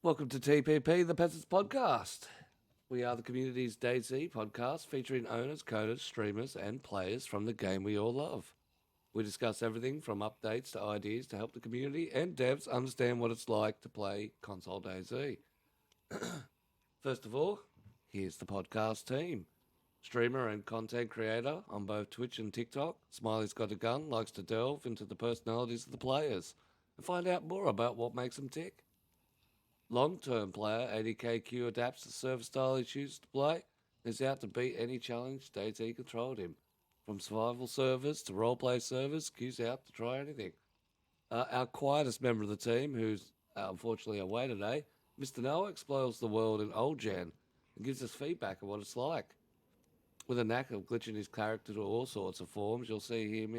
Welcome to TPP The Peasent Podcast. We are the community's DayZ podcast featuring owners, coders, streamers, and players from the game we all love. We discuss everything from updates to ideas to help the community and devs understand what it's like to play console DayZ. First of all, here's the podcast team. Streamer and content creator on both Twitch and TikTok, Smiley's got a gun, likes to delve into the personalities of the players and find out more about what makes them tick. Long-term player, 80KQ adapts to server style he chooses to play and is out to beat any challenge DayZ controlled him. From survival servers to roleplay servers, Q's out to try anything. Our quietest member of the team, who's unfortunately away today, Mr. Noah, explores the world in Old Gen and gives us feedback on what it's like. With a knack of glitching his character to all sorts of forms, you'll see him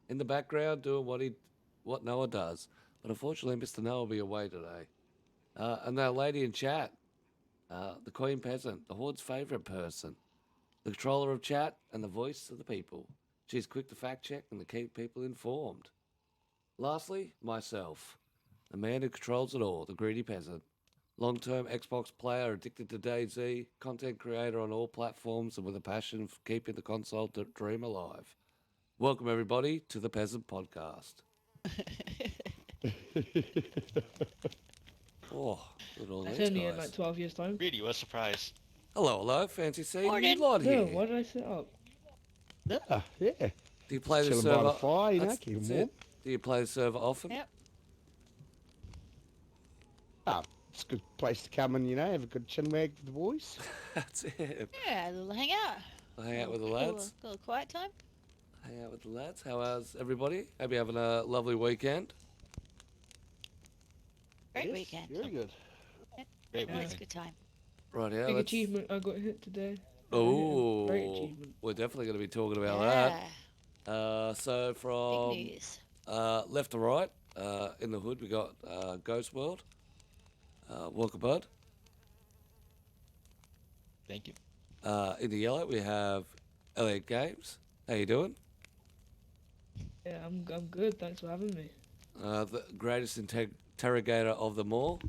in the background doing what Noah does. But unfortunately, Mr. Noah will be away today. And that lady in chat, the Queen Peasant, the Horde's favourite person, the controller of chat and the voice of the people. She's quick to fact check and to keep people informed. Lastly, myself, the man who controls it all, the greedy peasant. Long-term Xbox player addicted to DayZ, content creator on all platforms and with a passion for keeping the console dream alive. Welcome everybody to the Peasant Podcast. Oh, look at all That's these only in guys. like 12 years' time. Really, what a surprise. Hello, fancy seeing you Morning. lot No, here. why did I set up? Yeah. Do you play the Chilling server? by the fire, you know, That's keep 'em warm. it. Do you play the server often? Yep. It's a good place to come and, have a good chinwag with the boys. That's it. Yeah, a little hangout. Hang out with the lads. A little quiet time. Hang out with the lads. How's everybody? Hope you're having a lovely weekend. Great Yes, weekend. Very good. Great Always a weekend. good time. Right here. Big achievement I got hit today. Oh, Great achievement. we're definitely going to be talking about Yeah. that. So Big from news. left to right, in the hood we got Ghostwrld. Welcome, bud. Thank you. In the yellow we have Elliot Games. How you doing? Yeah, I'm good. Thanks for having me. The greatest interrogator of them all,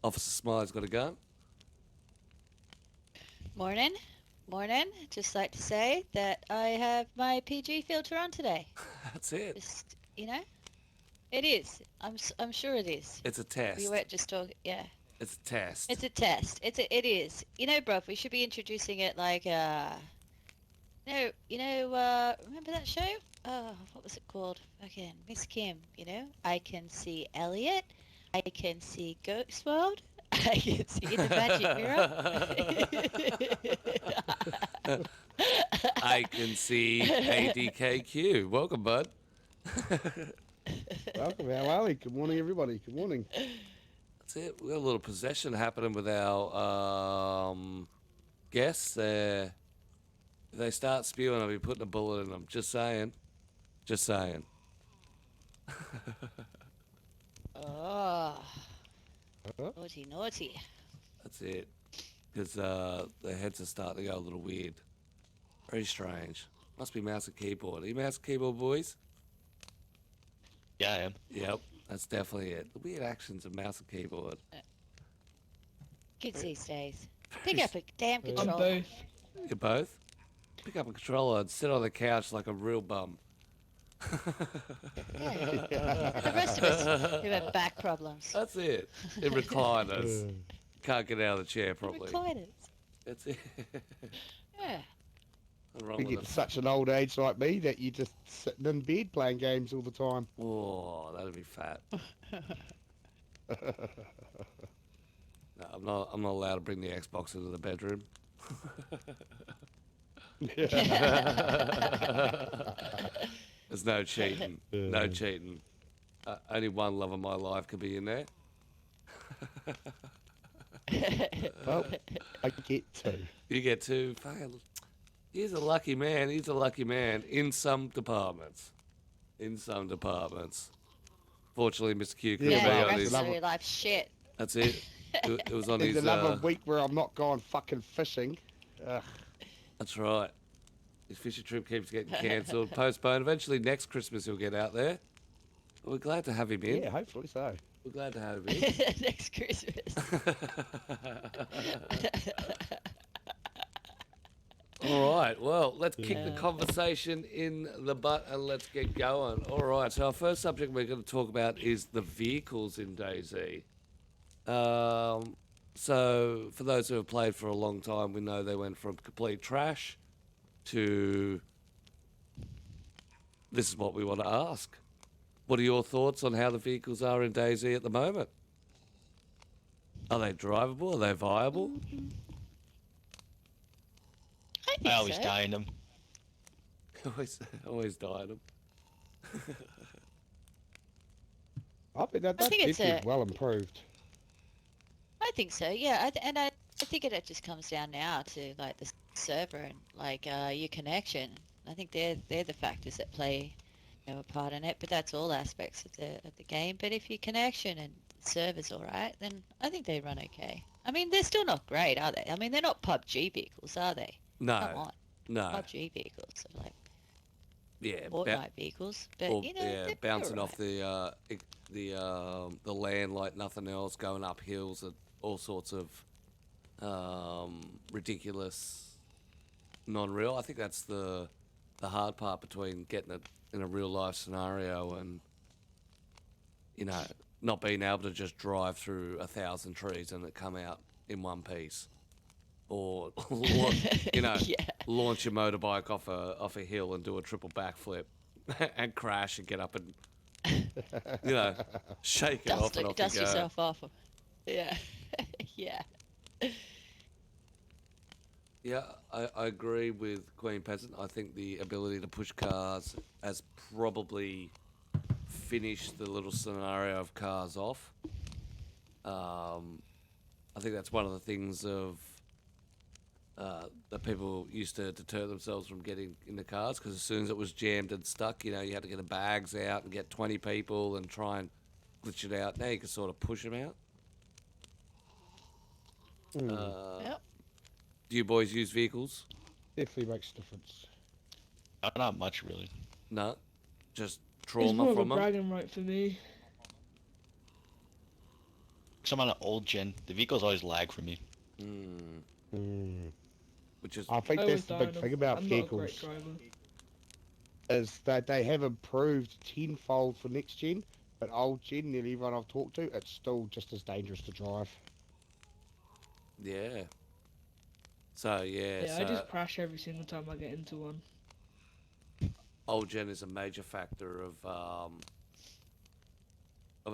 Officer Smiley's got a gun. Morning. Morning. Just like to say that I have my PG filter on today. That's it. Just, it is. I'm sure it is. It's a test. We weren't just talking. Yeah. It's a test. It's a test. It is. Bruv, we should be introducing it like remember that show? Oh, what was it called? Again, Miss Kim, I can see Elliot. I can see Ghostwrld. I can see the magic mirror. I can see ADKQ. Welcome, bud. Welcome, how are we? Good morning, everybody. Good morning. That's it. We've got a little possession happening with our guests. If they start spewing, I'll be putting a bullet in them. Just saying. Just saying. Oh, naughty, naughty. That's it. Because their heads are starting to go a little weird. Very strange. Must be mouse and keyboard. Are you mouse and keyboard, boys? Yeah, I am. Yep, that's definitely it. The weird actions of mouse and keyboard. Kids these days. Pick up a damn I'm controller. both. You both? Pick up a controller and sit on the couch like a real bum. Yeah. The rest of us who have back problems. That's it. In recliners. Can't get out of the chair properly. Recliners. That's it. Yeah. Nothing wrong We with get it. to such an old age like me that you're just sitting in bed playing games all the time. Oh, that'd be fat. No, I'm not allowed to bring the Xbox into the bedroom. There's no cheating. No cheating. Only one love of my life can be in there. Well, I get to. You get to. Fucking, he's a lucky man. He's a lucky man in some departments. In some departments. Fortunately, Mr. Q couldn't Yeah, be the on rest his. of your life shit. That's it. It was on There's his. another week where I'm not going fucking fishing. Ugh. That's right. His fishing trip keeps getting cancelled, postponed. Eventually, next Christmas he'll get out there. We're glad to have him in. Yeah, hopefully so. We're glad to have you. Next Christmas. All right, well, let's kick the conversation in the butt and let's get going. All right, so our first subject we're going to talk about is the vehicles in DayZ. So for those who have played for a long time, we know they went from complete trash to this is what we want to ask. What are your thoughts on how the vehicles are in DayZ at the moment? Are they drivable? Are they viable? I think I always so. die in them. always die them. I think that's think it's definitely well improved. I think so. Yeah, I think it just comes down now to like the server and like your connection. I think they're the factors that play a part in it. But that's all aspects of the game. But if your connection and server's all right, then I think they run okay. I mean, they're still not great, are they? I mean, they're not PUBG vehicles, are they? Come No, on, no. PUBG vehicles are like Yeah, Fortnite vehicles. But or, you know, yeah, they're bouncing all off the land like nothing else, going up hills at all sorts of ridiculous, non-real. I think that's the hard part between getting it in a real life scenario and not being able to just drive through 1,000 trees and it come out in one piece, or yeah. launch your motorbike off a hill and do a triple backflip and crash and get up and shake it off and off Dust you go. yourself off. Yeah, yeah. Yeah, I agree with Queen Peasant. I think the ability to push cars has probably finished the little scenario of cars off. I think that's one of the things of that people used to deter themselves from getting into cars, because as soon as it was jammed and stuck, you had to get the bags out and get 20 people and try and glitch it out. Now you can sort of push them out. Yep. Do you boys use vehicles? Definitely makes a difference. Not much, really. No, just It's more trauma of a from them. bragging right for me. Because I'm on an old gen, the vehicles always lag for me. Which is I think I that's always the die big on them. thing about I'm not a great vehicles, driver. is that they have improved tenfold for next gen, but old gen, nearly everyone I've talked to, it's still just as dangerous to drive. yeah. So Yeah, I just crash every single time I get into one. old gen is a major factor of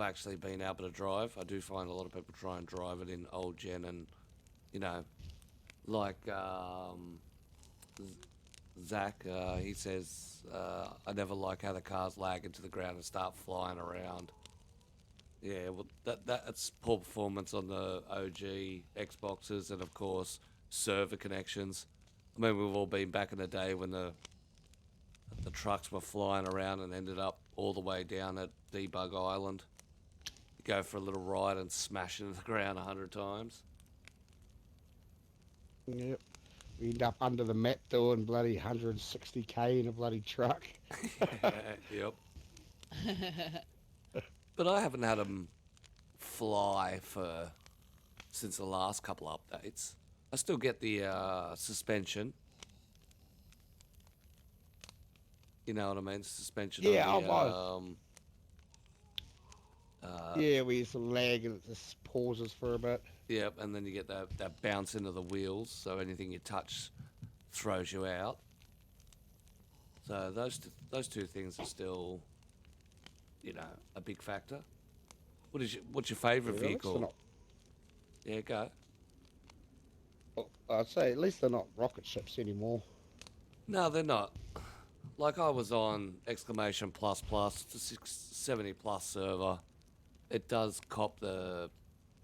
actually being able to drive. I do find a lot of people try and drive it in old gen, and like Zach, he says, I never like how the cars lag into the ground and start flying around. Yeah, well, that's poor performance on the OG Xboxes, and of course server connections. I mean, we've all been back in the day when the trucks were flying around and ended up all the way down at Debug Island. You go for a little ride and smash into the ground 100 times. Yep. We end up under the map doing bloody 160k in a bloody truck. Yep. But I haven't had them fly since the last couple of updates. I still get the suspension. You know what I mean? Suspension. Yeah, on the, Yeah, we used to lag and it just pauses for a bit. Yep, and then you get that bounce into the wheels, so anything you touch throws you out. So those two things are still, a big factor. What's your favourite Yeah, vehicle? Yeah, go. I'd say at least they're not rocket ships anymore. No, they're not. Like I was on exclamation plus plus to 670 plus server. It does cop the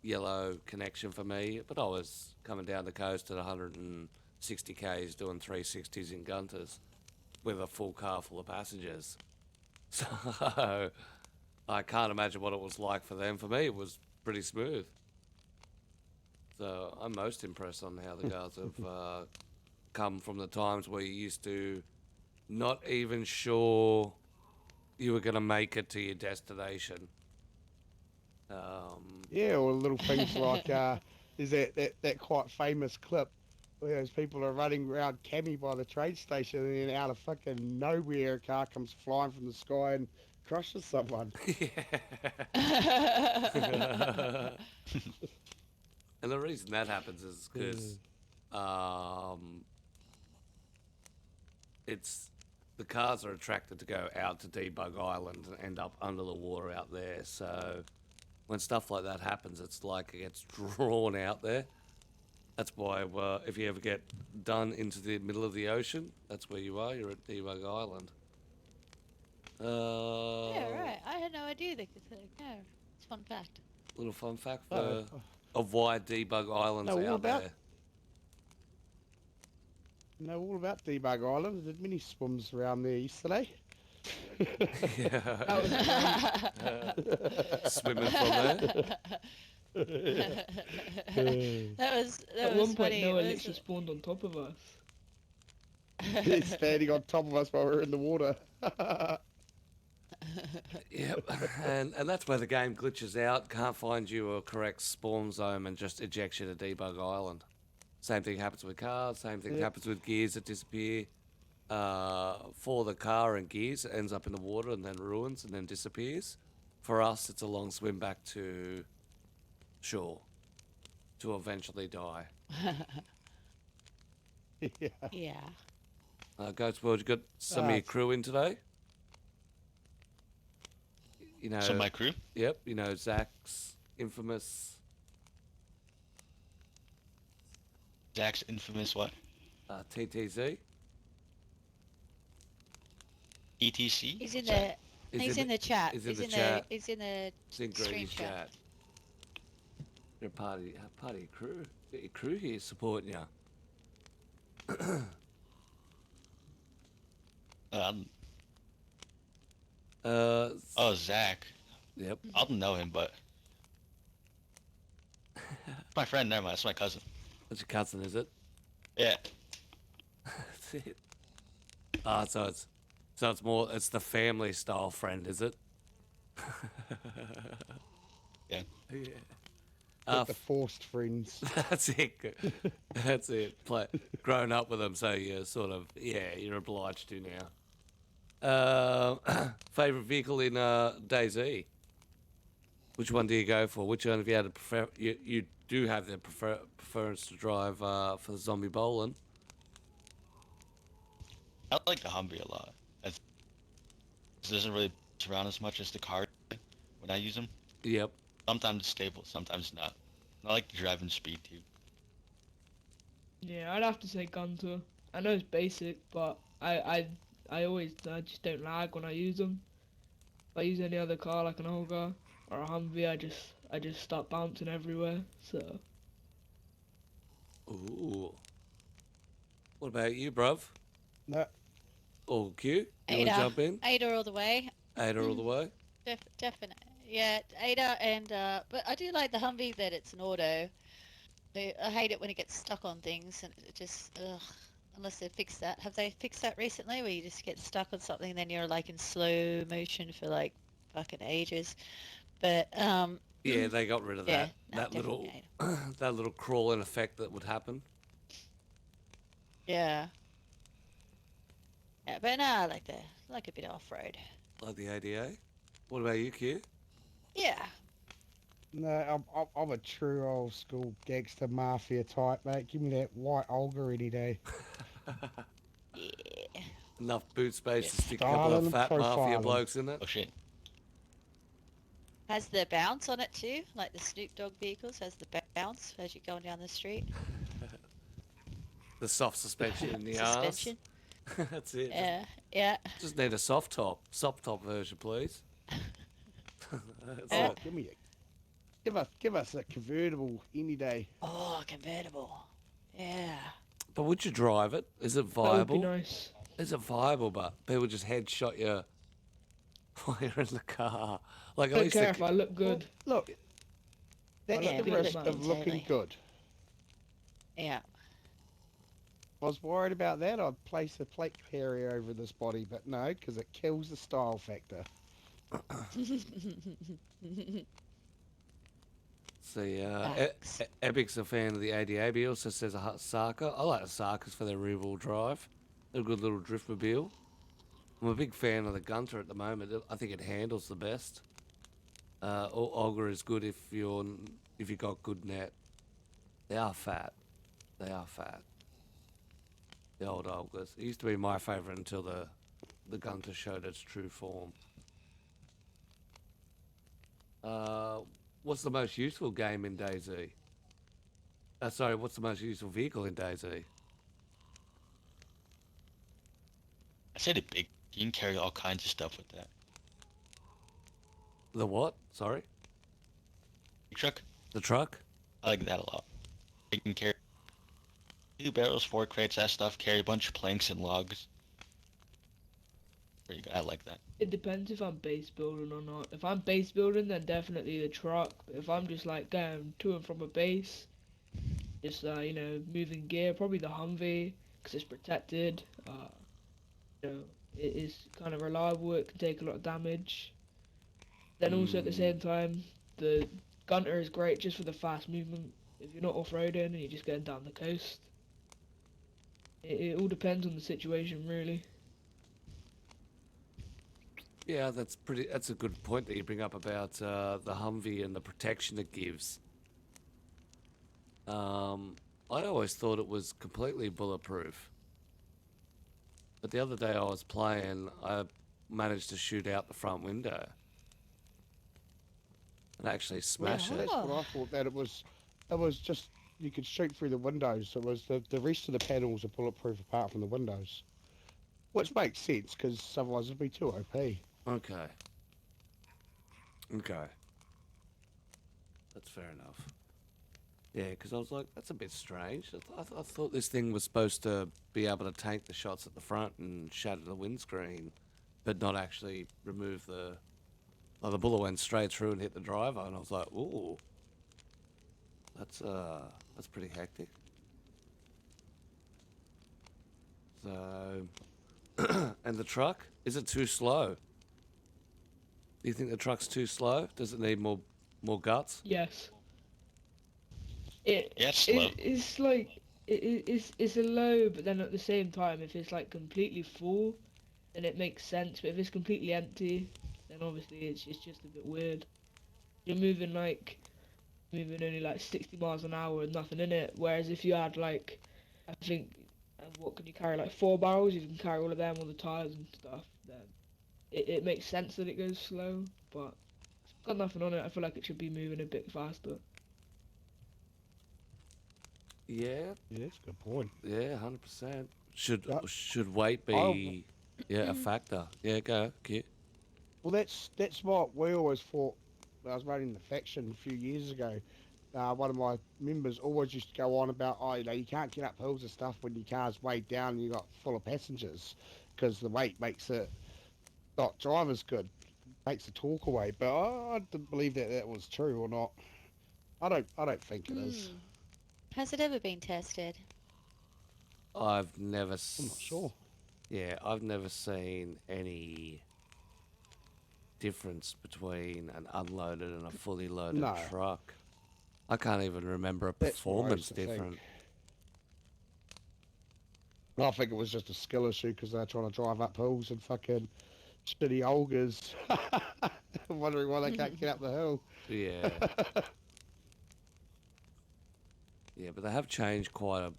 yellow connection for me, but I was coming down the coast at 160 k's doing 360s in Gunters with a full car full of passengers. So I can't imagine what it was like for them. For me, it was pretty smooth. So I'm most impressed on how the guys have come from the times where you used to not even sure you were going to make it to your destination. Yeah, or little things like there's that quite famous clip where those people are running around Cammy by the train station, and then out of fucking nowhere, a car comes flying from the sky and crushes someone. Yeah. And the reason that happens is because it's the cars are attracted to go out to Debug Island and end up under the water out there. So when stuff like that happens, it's like it gets drawn out there. That's why if you ever get done into the middle of the ocean, that's where you are. You're at Debug Island. Yeah, right. I had no idea they could say, no, it's a fun fact. Little fun fact Oh. of why Debug Island's Know all out about- there. Know all about Debug Island. I did many swims around there yesterday. That was Swimming from there. That was At one point, funny. Noah It was- literally spawned on top of us. He's standing on top of us while we're in the water. Yep, and that's where the game glitches out, can't find you a correct spawn zone and just ejects you to Debug Island. Same thing happens with cars, same thing happens with gears that disappear. For the car and gears, it ends up in the water and then ruins and then disappears. For us, it's a long swim back to shore to eventually die. Yeah. Yeah. Ghostwrld, you got some of your it's- crew in today? You know, So my crew? yep, you know, Zach's infamous Zach's infamous what? TTZ. ETC? He's in the. He's in the chat. He's in the chat. He's in the It's in stream Grady's chat. chat. You're part of your crew. Got your crew here supporting you. Um, Uh, oh, Zach. yep. I don't know him, but my friend. Never mind. That's my cousin. That's your cousin, is it? Yeah. That's it. Ah, so it's it's the family style friend, is it? Yeah. Yeah. Like the forced friends. That's it. That's it. Grown up with them, so you're sort of you're obliged to now. Favorite vehicle in DayZ? Which one do you go for? Which one have you had to prefer? You do have the preference to drive for the zombie bowling. I like the Humvee a lot. It doesn't really surround as much as the car when I use them. Yep. Sometimes it's stable, sometimes not. I like the driving speed too. Yeah, I'd have to say Gunter. I know it's basic, but I just don't lag when I use them. If I use any other car like an Olga or a Humvee, I just start bouncing everywhere. So Ooh. What about you, bruv? No, Or Q? You want to Ada. jump in? Ada all the way. Ada all the way? Definitely. Yeah, Ada and but I do like the Humvee that it's an auto. I hate it when it gets stuck on things and it just unless they fix that. Have they fixed that recently where you just get stuck on something and then you're like in slow motion for like fucking ages? But Yeah, they got rid of yeah, that. no, That little definitely that little crawling effect that would happen. yeah. Yeah, but no, I like a bit of off-road. Like the ADA. What about you, Q? Yeah. no, I'm a true old school gangster mafia type, mate. Give me that white Olga any day. Yeah. Enough boot space to stick a Styling couple of and fat mafia profiling. blokes in it. Oh shit. Has the bounce on it too, like the Snoop Dogg vehicles has the bounce as you're going down the street. The soft suspension in the Suspension. arse. That's it. Yeah, yeah. Just need a soft top version, please. That's Yeah. it. Give us a convertible any day. Oh, convertible. Yeah. But would you drive it? Is it that would be viable? nice. Is it viable? But people just headshot you while you're in the car. Like I at don't least care if I look Well, good. look, that's Yeah, the we risk look of looking totally. good. Yeah. If I was worried about that, I'd place a plate carrier over this body, but no, because it kills the style factor. see. Facts. Epic's a fan of the 80AB. He also says a Saka. I like the Sakas for their rear-wheel drive. They're a good little driftmobile. I'm a big fan of the Gunter at the moment. I think it handles the best. Olga is good if you got good net. They are fat. They are fat. The old Olgas. It used to be my favourite until the Gunter showed its true form. What's the most useful game in DayZ? Sorry, what's the most useful vehicle in DayZ? I said it big. You can carry all kinds of stuff with that. The what? Sorry? Big truck, The truck? I like that a lot. You can carry 2 barrels, 4 crates, that stuff, carry a bunch of planks and logs. Pretty good. I like that. It depends if I'm base building or not. If I'm base building, then definitely the truck. But if I'm just like going to and from a base, just moving gear, probably the Humvee because it's protected. It is kind of reliable. It can take a lot of damage. Then also at the same time, the Gunter is great just for the fast movement. If you're not off-roading and you're just going down the coast, it all depends on the situation, really. Yeah, that's a good point that you bring up about the Humvee and the protection it gives. I always thought it was completely bulletproof. But the other day I was playing, I managed to shoot out the front window. And actually smash Well, it. that's what I thought, that it was just, you could shoot through the windows. So it was the rest of the panels are bulletproof apart from the windows. Which makes sense, because otherwise it'd be too OP. Okay. That's fair enough. Yeah, because I was like, that's a bit strange. I thought this thing was supposed to be able to tank the shots at the front and shatter the windscreen, but not actually remove the... Like, the bullet went straight through and hit the driver, and I was like, ooh. That's pretty hectic. So... and the truck? Is it too slow? Do you think the truck's too slow? Does it need more guts? Yes. Yeah, it's slow. It's like it's a low, but then at the same time, if it's like completely full, then it makes sense. But if it's completely empty, then obviously it's just a bit weird. You're moving only like 60 miles an hour with nothing in it. Whereas if you had like, I think, what can you carry, like 4 barrels? You can carry all of them, all the tires and stuff. Then it makes sense that it goes slow, but it's got nothing on it. I feel like it should be moving a bit faster. Yeah, Yeah, that's a good point. yeah, 100%. Should Yeah. should weight be a factor? Yeah, go, Kit. Well, that's what we always thought. When I was running the faction a few years ago. One of my members always used to go on about, you can't get up hills and stuff when your car's weighed down and you got full of passengers, because the weight makes it not drive as good, takes the torque away. But I didn't believe that was true or not. I don't think it is. Has it ever been tested? I've never. I'm not sure. Yeah, I've never seen any difference between an unloaded and a fully loaded No. truck. I can't even remember a That's what I performance used to think. difference. I think it was just a skill issue because they're trying to drive up hills and fucking shitty Olgas. Wondering why they can't get up the hill. Yeah. Yeah, but they have changed quite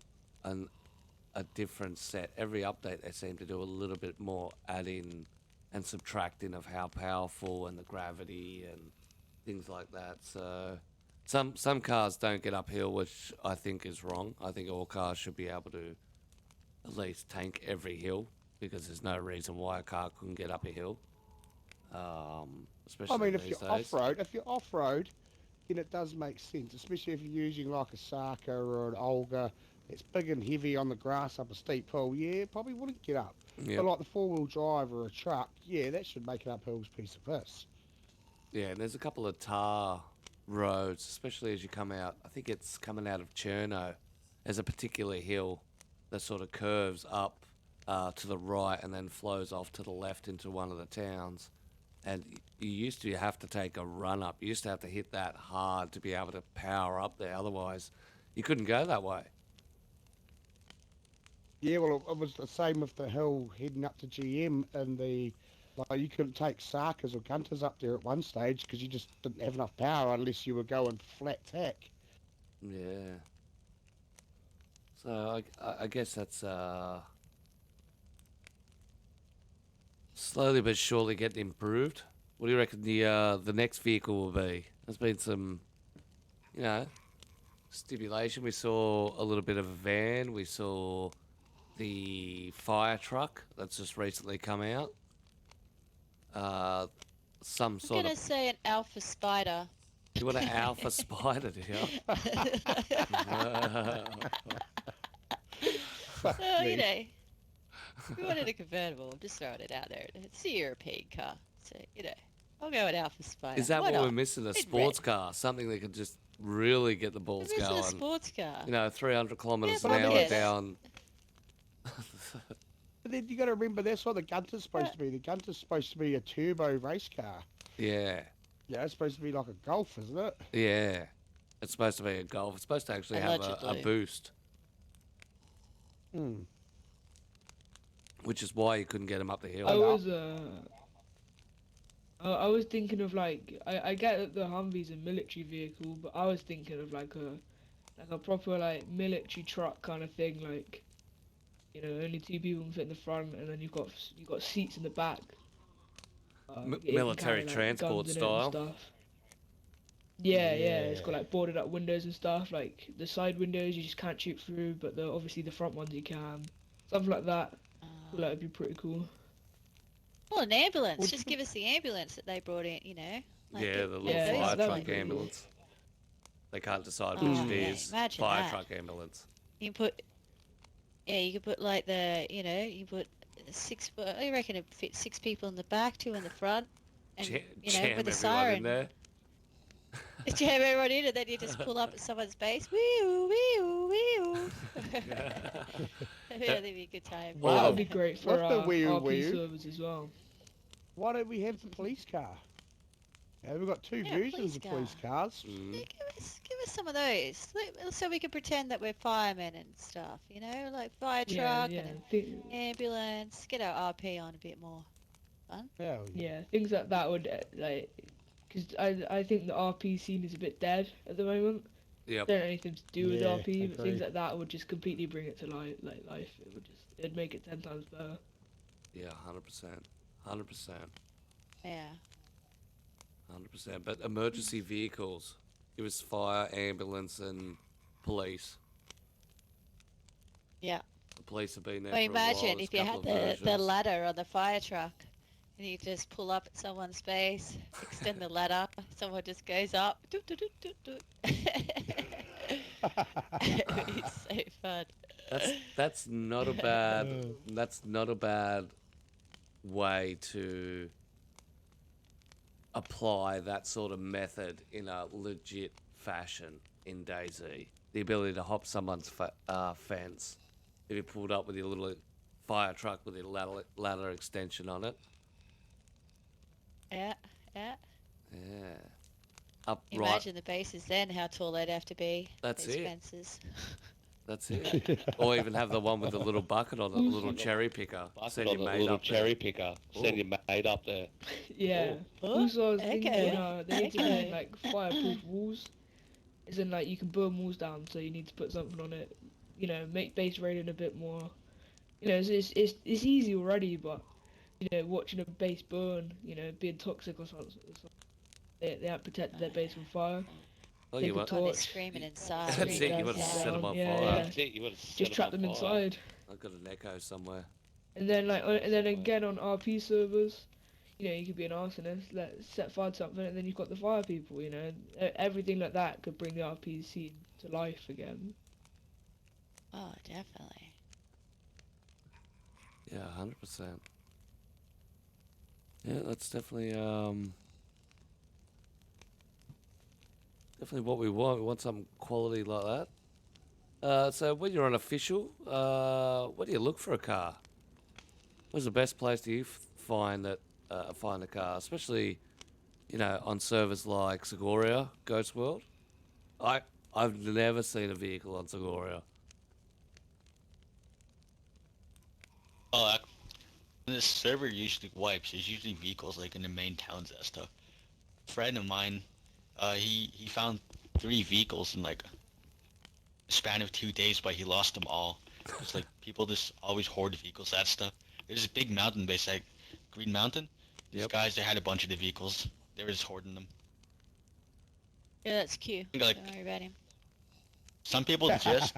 a different set. Every update they seem to do a little bit more adding and subtracting of how powerful and the gravity and things like that. So some cars don't get uphill, which I think is wrong. I think all cars should be able to at least tank every hill, because there's no reason why a car couldn't get up a hill. Especially I mean, if these you're days. off-road, then it does make sense, especially if you're using like a Saka or an Olga. It's big and heavy on the grass up a steep hill. Yeah, it probably wouldn't get up. Yep. But like the four-wheel drive or a truck, yeah, that should make an uphill's piece of piss. Yeah, and there's a couple of tar roads, especially as you come out. I think it's coming out of Cherno. There's a particular hill that sort of curves up to the right and then flows off to the left into one of the towns. and you used to have to take a run up. You used to have to hit that hard to be able to power up there. Otherwise, you couldn't go that way. Yeah, well, it was the same with the hill heading up to GM, and like you couldn't take Sarkers or Gunters up there at one stage because you just didn't have enough power unless you were going flat tack. Yeah. So I guess that's slowly but surely getting improved. What do you reckon the next vehicle will be? There's been some, you know, stipulation. We saw a little bit of a van. We saw the fire truck that's just recently come out. Some I'm sort gonna of. say an alpha spider. You want an alpha spider, do you? Fuck Oh, me. you know, we wanted a convertible. I'm just throwing it out there. It's a European car, so you know, I'll go with alpha spider. Is that Why what we're not? missing? A Bit sports red. car, something that could just really get the We're balls missing a going. sports car. You know, 300 kilometers Yeah, an but hour yes. down. But then you got to remember that's what the Gunter's supposed to be. The Gunter's supposed to be a turbo race car. Yeah, Yeah, it's supposed to be like a Golf, isn't it? yeah. It's supposed to be a Golf. It's supposed to actually have a Allegedly. boost, Hmm. which is why you couldn't get him up the hill. I was thinking of like I get that the Humvee's a military vehicle, but I was thinking of like a proper like military truck kind of thing, like you know only two people can fit in the front, and then you've got seats in the back. It can Military carry, like, transport guns in it and style. stuff. Yeah, it's got Yeah. like boarded up windows and stuff. Like the side windows you just can't shoot through, but obviously the front ones you can. Something like that. I feel like it'd be pretty cool. Well, an ambulance. Well, Just give us the ambulance that they brought in. You know. Like, Yeah, get- the get little Yeah, those fire that'd be truck pretty cool. ambulance. They can't decide Oh, which it yeah, is. imagine Fire that. truck ambulance. You can put. Yeah, you could put like you put 6 foot. I reckon it fit 6 people in the back, 2 in the front, and Jam, you know jam with a everyone in siren. there. Jam everyone in, and then you just pull up at someone's base. Wee-oo, wee-oo, wee-oo. That'd be a good time. Wow. That would be great for What's the wee-oo, RP wee-oo? servers as well. Why don't we have the police car? Yeah, we've got two Yeah, versions police of police car. cars. Mm. Yeah, give us some of those, so we can pretend that we're firemen and stuff. You know, like fire truck and an ambulance. Get our RP on a bit more. Hell yeah. Yeah, things like that would like, because I think the RP scene is a bit dead at the moment. Yep. Don't have anything to do with Yeah, RP, but agree. things like that would just completely bring it to life. It'd make it 10 times better. Yeah, 100%. 100%. Yeah. 100%. But emergency vehicles. It was fire, ambulance, and police. Yeah. The police have been there Well, for a while. imagine There's if you a couple had of the versions. ladder on the fire truck, and you just pull up at someone's base, extend the ladder, someone just goes up. Doot, doot, doot, doot, doot. It's so fun. That's not a bad way to apply that sort of method in a legit fashion in DayZ. The ability to hop someone's fence if you pulled up with your little fire truck with your ladder extension on it. Yeah, yeah. Yeah. Upright. Imagine the bases then, how tall they'd have to be. That's those it. fences. That's it. Or even have the one with the little bucket on it, a little cherry picker. Send your mate little up cherry there. picker. Send your mate up there. Yeah. Oh, Also, I was okay. thinking they need to Okay. do like fireproof walls. As in, like you can burn walls down, so you need to put something on it. You know, make base rating a bit more. You know, it's easy already, but you know, watching a base burn, you know, being toxic or something. They haven't protected their base from fire. Oh, Take you a what? torch. Oh, they're screaming inside. That's it, you guys would've set 'em on yeah, fire. yeah. That's it, you would've set Just 'em trap on them fire. inside. I've got an echo somewhere. And then again on RP servers, you know, you could be an arsonist, set fire to something, and then you've got the fire people. You know, everything like that could bring the RP scene to life again. Oh, definitely. Yeah, 100%. Yeah, that's definitely definitely what we want. We want some quality like that. So when you're on official, where do you look for a car? What's the best place do you find that find a car, especially on servers like Segoria, Ghostwrld. I've never seen a vehicle on Segoria. Oh, when the server usually wipes, there's usually vehicles like in the main towns and stuff. A friend of mine, he found 3 vehicles in like a span of 2 days, but he lost them all. It's like people just always hoard vehicles, that stuff. There's this big mountain base, like Green Mountain. These Yep. guys, they had a bunch of the vehicles. They were just hoarding them. Yeah, that's cute. think, like- Don't worry about him. Some people just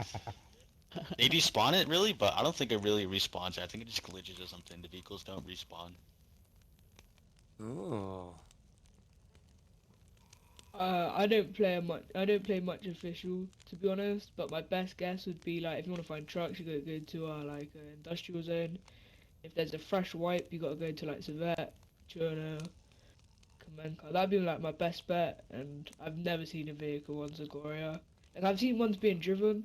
they despawn it really, but I don't think it really respawns. I think it just glitches or something. The vehicles don't respawn. Oh. I don't play much. I don't play much official, to be honest. But my best guess would be like, if you want to find trucks, you gotta go to like an industrial zone. If there's a fresh wipe, you gotta go to like Savet, Churno, Kamenka. That'd be like my best bet. And I've never seen a vehicle on Zagoria. Like I've seen ones being driven,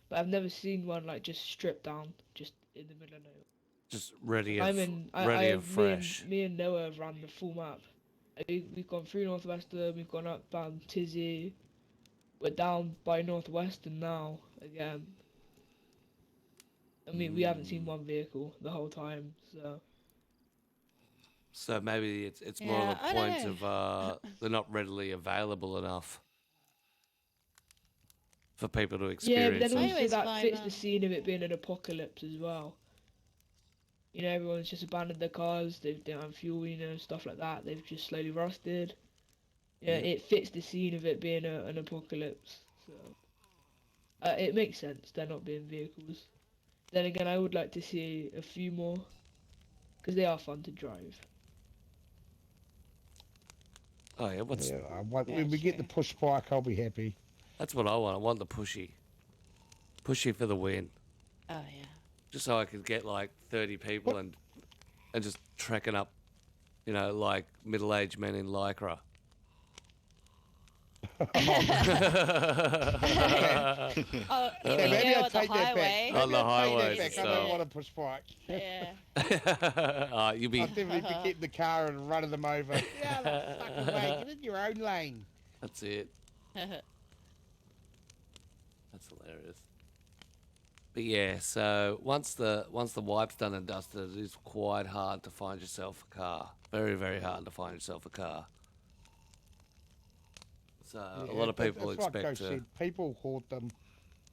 but I've never seen one like just stripped down, just in the middle of nowhere. Just ready I'm and in. I ready and have fresh. Me and Noah have run the full map. We've gone through Northwestern, we've gone up down Tizzy, we're down by Northwestern now again. I mean, we haven't seen one vehicle the whole time, so. So maybe it's more Yeah, of a I don't point know. of they're not readily available enough for people to Yeah, but experience then I them. also always that find fits that- the scene of it being an apocalypse as well. Everyone's just abandoned their cars, they don't have fuel, stuff like that. They've just slowly rusted. Yeah, Yeah. it fits the scene of it being an apocalypse, so. It makes sense, they're not being vehicles. Then again, I would like to see a few more, because they are fun to drive. Oh yeah, Yeah, Yeah, when we get the sure. push bike, I'll be happy. that's what I want. I want the pushy for the win. Oh yeah. Just so I could get like 30 people and just trekking up, like middle-aged men in lycra. Oh, you Okay, mean maybe go I'll on the take that back. highway? On the Maybe I'll take highways that and back. I don't stuff. want a push bike. Yeah. You'll be. I'll definitely be getting the car and running them over. Yeah, the fuck away. Get in your own lane. That's it. That's hilarious. But yeah, so once the wipe's done and dusted, it is quite hard to find yourself a car. Very, very hard to find yourself a car. So a lot of people It's like expect Ghost to. said, people hoard them.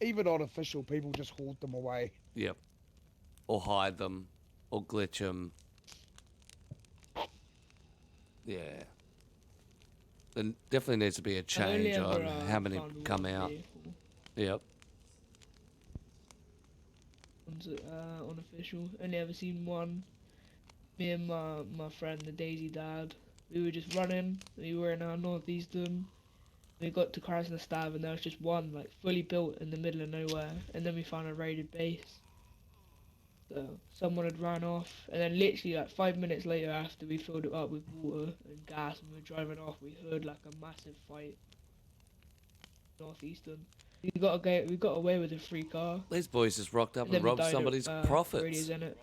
Even unofficial people just hoard them away. Yep. Or hide them, or glitch them. Yeah. There definitely needs to be a I've only change on ever, how many found come one out. vehicle. Yep. One's unofficial. Only ever seen one. Me and my friend, the DayZ dad, we were just running. We were in our northeastern. We got to Krasnostav and there was just one, like, fully built in the middle of nowhere. And then we found a raided base. So someone had run off, and then literally like 5 minutes later, after we filled it up with water and gas and we were driving off, we heard like a massive fight. Northeastern. We got away with a free car. These boys just rocked up And then and we robbed died somebody's of, profits. radios in it.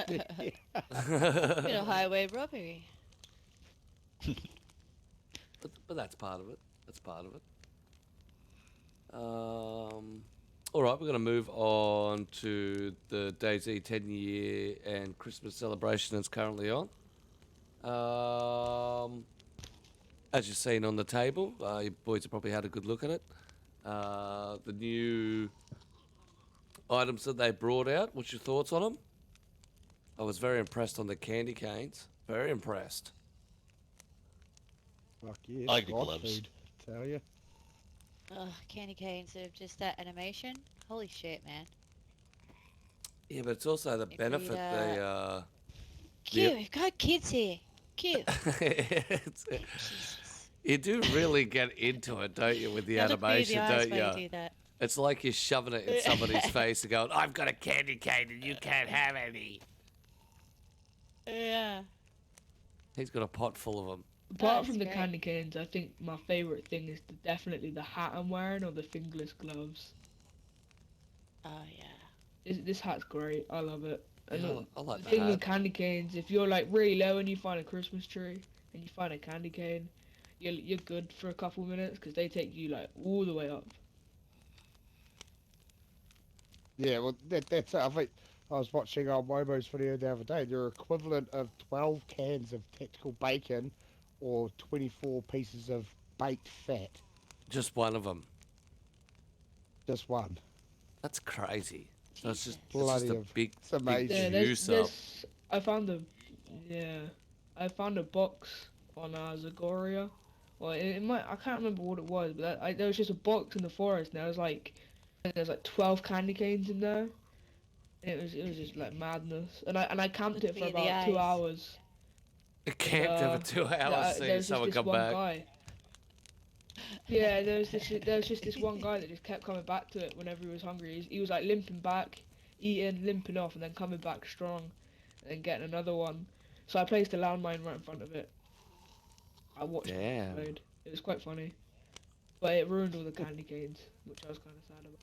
Bit of highway robbery. But that's part of it. That's part of it. All right, we're going to move on to the DayZ 10-year and Christmas celebration that's currently on. As you've seen on the table, you boys have probably had a good look at it. The new items that they brought out, what's your thoughts on them? I was very impressed on the candy canes. Very impressed. Fuck yeah. I like the God gloves. food, tell you. Ugh, candy cane instead of just that animation. Holy shit, man. Yeah, but it's also the Agreed, benefit they Q, Yep. we've got kids here. Q. it's, Jesus. you do really get into it, don't you, with the That looked me in animation, the eyes don't when you? do that. It's like you're shoving it in somebody's face and going, I've got a candy cane and you can't have any. Yeah. He's got a pot full of them. Apart That's from the great. candy canes, I think my favourite thing is definitely the hat I'm wearing or the fingerless gloves. Oh yeah. This hat's great. I love it. And Yeah, I like the thing with that. candy canes, if you're like really low and you find a Christmas tree and you find a candy cane, you're good for a couple minutes because they take you like all the way up. Yeah, well, that's it. I think I was watching old Momo's video the other day. They're equivalent of 12 cans of tactical bacon or 24 pieces of baked fat. Just one of them. Just one. That's crazy. So it's just Bloody a of- big, it's amazing. Yeah, juice up. I found a box on Zagoria. Well, it might, I can't remember what it was, but there was just a box in the forest, and there's like 12 candy canes in there. It was just like madness, and I camped it for Be the about 2 eyes. hours. It camped over 2 hours, There see was just someone this come one back. guy. Yeah, there was just this one guy that just kept coming back to it whenever he was hungry. He was like limping back, eating, limping off, and then coming back strong, and then getting another one. So I placed a landmine right in front of it. I watched it Damn. explode. It was quite funny, but it ruined all the candy canes, which I was kind of sad about.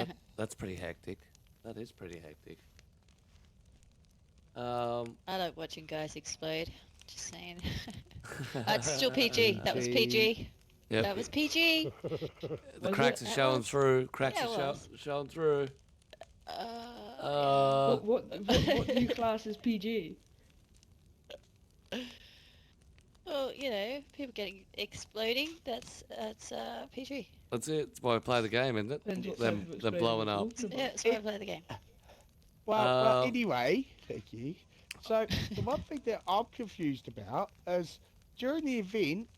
Yeah, that's pretty hectic. That is pretty hectic. I like watching guys explode. Just saying. It's still PG. That was PG. Yep. That was PG. The Was cracks it? are showing through. Cracks Yeah, it are was. showing through. What new class is PG? Well, you know, people getting exploding. That's PG. That's it. That's why we play the game, isn't Depends it? what Them, type of they're exploding blowing we're up. talking about. Yeah, that's why I play the game. Well, Um, anyway, Vicky. So the one thing that I'm confused about is during the event,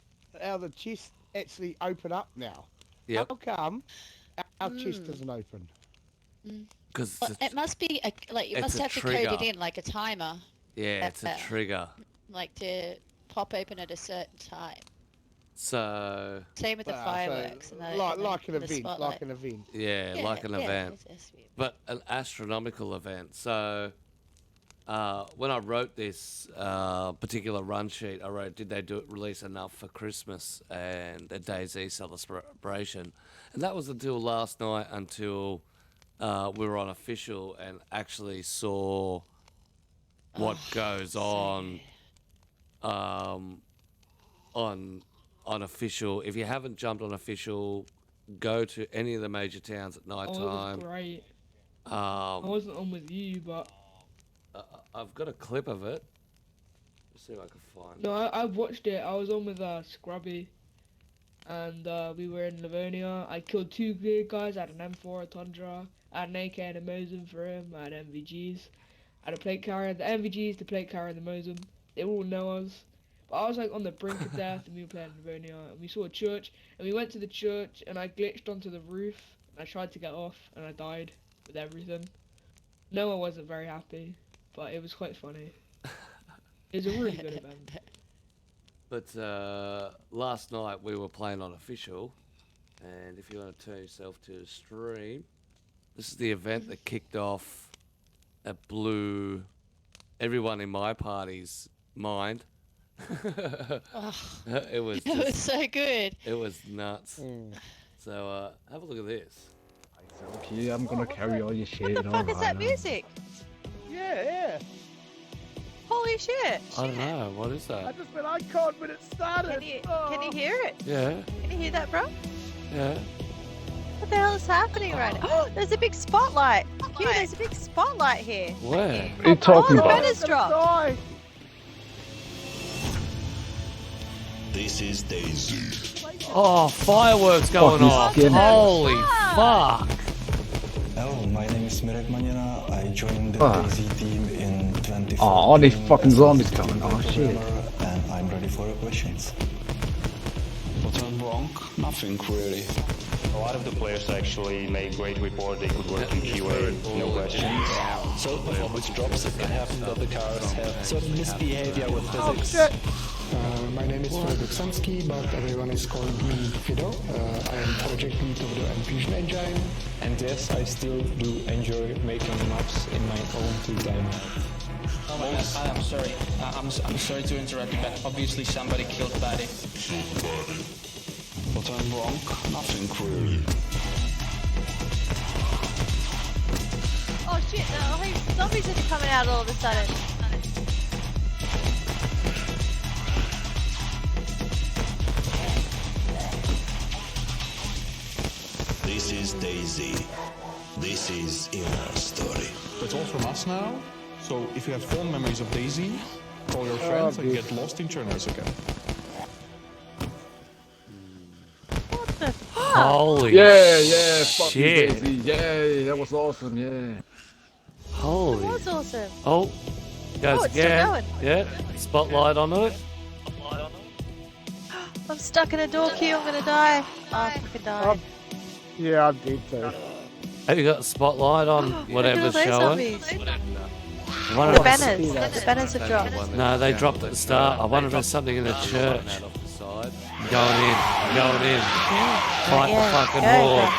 how the chest actually open up now. Yep. How come our chest doesn't open? Because Well, it must be like you it's must a have to code it trigger. in like a timer, yeah, it's a trigger. like to pop open at a certain time. So Same with the So, fireworks and the like an and the event, spotlight. like an event. yeah, like an yeah, event, it has to be. but an astronomical event. So when I wrote this particular run sheet, I wrote, did they release enough for Christmas and a DayZ celebration? And that was until last night, until we were on official and actually saw what goes on official. If you haven't jumped on official, go to any of the major towns at night Oh, it was time. great. I wasn't on with you, but I've got a clip of it. Let's see if I can find no, I watched it. I was on with Scrubby, and we were in Livonia. I killed 2 good guys. I had an M4, a Tundra. I had an AK and a Mosin for him. I had MVGs. I had a plate carrier. The MVGs, the plate carrier, and the Mosin. They all know us. But I was like on the brink of death, and we were playing Livonia, and we saw a church, and we went to the church, and I glitched onto the roof, and I tried to get off, and I died with everything. No one wasn't very happy, but it was quite funny. It was a really good event. But last night we were playing on official, and if you want to turn yourself to stream, this is the event that kicked off. It blew everyone in my party's mind. It was It was just, so good. it was nuts. So have a look at this. Thank you, I'm gonna carry all your shit. What the fuck is that music? Yeah. Holy shit! I don't know, what is I that? just went icon when it started. Can you hear it? Yeah, Can you hear that, bro? yeah. What the hell is happening right now? There's a big spotlight. Q, there's a big spotlight here. Where? What are you talking Oh, the about? banner's dropped. Die. This is DayZ. Oh, fireworks going Fucking off. skin. Holy Fuck. fuck. Hello, my name is Mirek Manina. I joined the Fuck. DayZ team in 2014. Oh, all these fucking zombies coming. Oh, shit. And I'm ready for your questions. What went wrong? Nothing really. A lot of the players actually made great report. They could work in QA, no questions. So performance drops if it happens that the cards have certain misbehavior with physics. My name is Fredrik Samsky, but everyone is calling me Fido. I am project lead of the Enfusion engine. And yes, I still do enjoy making maps in my own free time. Oh my god, I'm sorry. I'm sorry to interrupt you, but obviously somebody killed Buddy. What went wrong? Nothing really. Oh shit, the zombies are coming out all of a sudden. This is DayZ. This is Inner Story. That's all from us now. So if you have fond memories of DayZ, call your friends and get lost in journals again. What the fuck? Holy Yeah, fuck you, shit. DayZ. Yeah, that was awesome, yeah. Holy. That was awesome. Oh, goes Oh, it's still again. going. Yeah, spotlight on it. I'm stuck in a door queue. I'm gonna die. Oh, I fucking died. Yeah, I did too. Have you got a spotlight on whatever's Look at all showing? those zombies. One The of banners. The banners have dropped. No, they dropped at the start. I wonder if there's something in the church. Going in. Fight the fucking horde.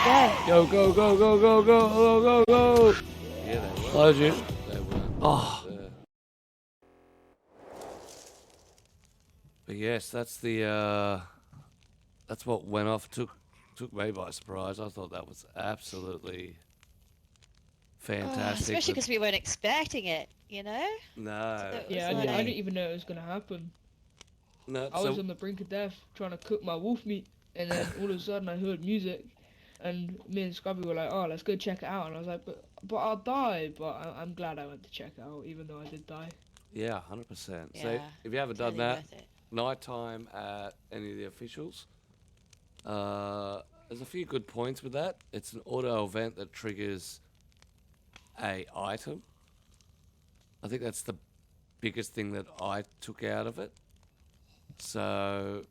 Go, go, go, go, go, go, go, go, go. Yeah, they were. Load you. They were. Oh. But yes, that's the that's what went off. Took me by surprise. I thought that was absolutely fantastic. Especially because we weren't expecting it, you know? No. So it Yeah, was I like- didn't even know it was gonna happen. No, I so- was on the brink of death trying to cook my wolf meat, and then all of a sudden I heard music, and me and Scubby were like, "Oh, let's go check it out." And I was like, "But I'll die." But I'm glad I went to check it out, even though I did die. Yeah, 100%. So Yeah, if you haven't done totally that, worth it. nighttime at any of the officials, there's a few good points with that. It's an auto event that triggers a item. I think that's the biggest thing that I took out of it. So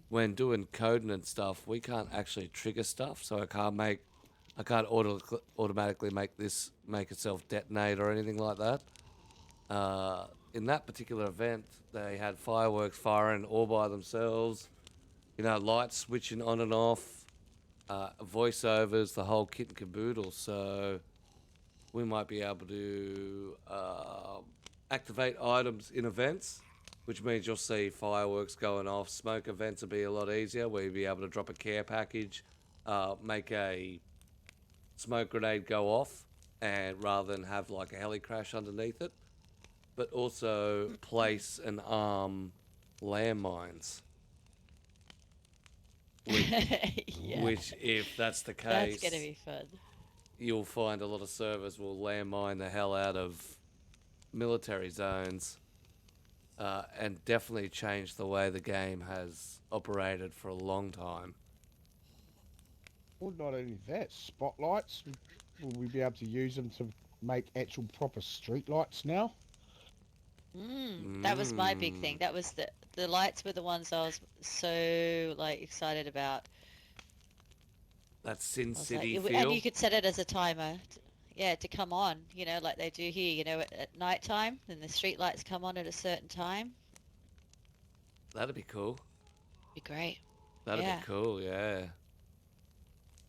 when doing coding and stuff, we can't actually trigger stuff. So I can't automatically make itself detonate or anything like that. In that particular event, they had fireworks firing all by themselves, you know, lights switching on and off, voiceovers, the whole kit and caboodle. So we might be able to activate items in events, which means you'll see fireworks going off. Smoke events will be a lot easier, where you'll be able to drop a care package, make a smoke grenade go off, and rather than have like a heli crash underneath it, but also place and arm landmines. Yeah. Which, if that's the That's case, gonna be fun. you'll find a lot of servers will landmine the hell out of military zones, and definitely change the way the game has operated for a long time. Well, not only that, spotlights. Will we be able to use them to make actual proper street lights now? That was my big thing. That was the lights were the ones I was so like excited about. That Sin I was City like, feel. and you could set it as a timer, to come on, you know, like they do here, you know, at night time, then the street lights come on at a certain time. That'd be cool. Be great. That'd Yeah. be cool, yeah.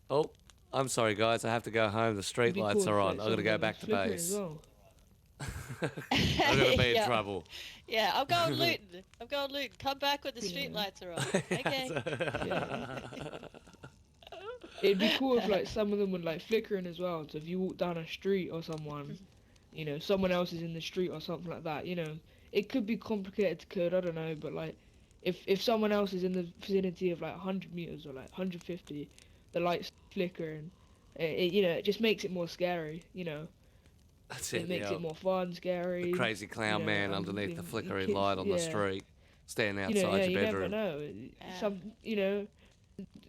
Oh, I'm sorry, guys. I have to go home. The street It'd be lights cool are if, on. like, I'm gonna go someone back to flickering as base. well. I'm gonna be in Yeah. trouble. Yeah, I'm going looting. I'm going looting. Come back when the street lights are on. Okay. It'd be cool if like some of them would like flickering as well. So if you walk down a street or someone, you know, someone else is in the street or something like that, you know, it could be complicated to code. I don't know, but like if someone else is in the vicinity of like 100 meters or like 150, the lights flickering. You know, it just makes it more scary. You know, That's it makes yeah. it more fun, scary. The crazy clown you know, man and underneath the you flickering kids- light on the yeah. street, standing You know, outside yeah, your you never bedroom. know. Some, you know,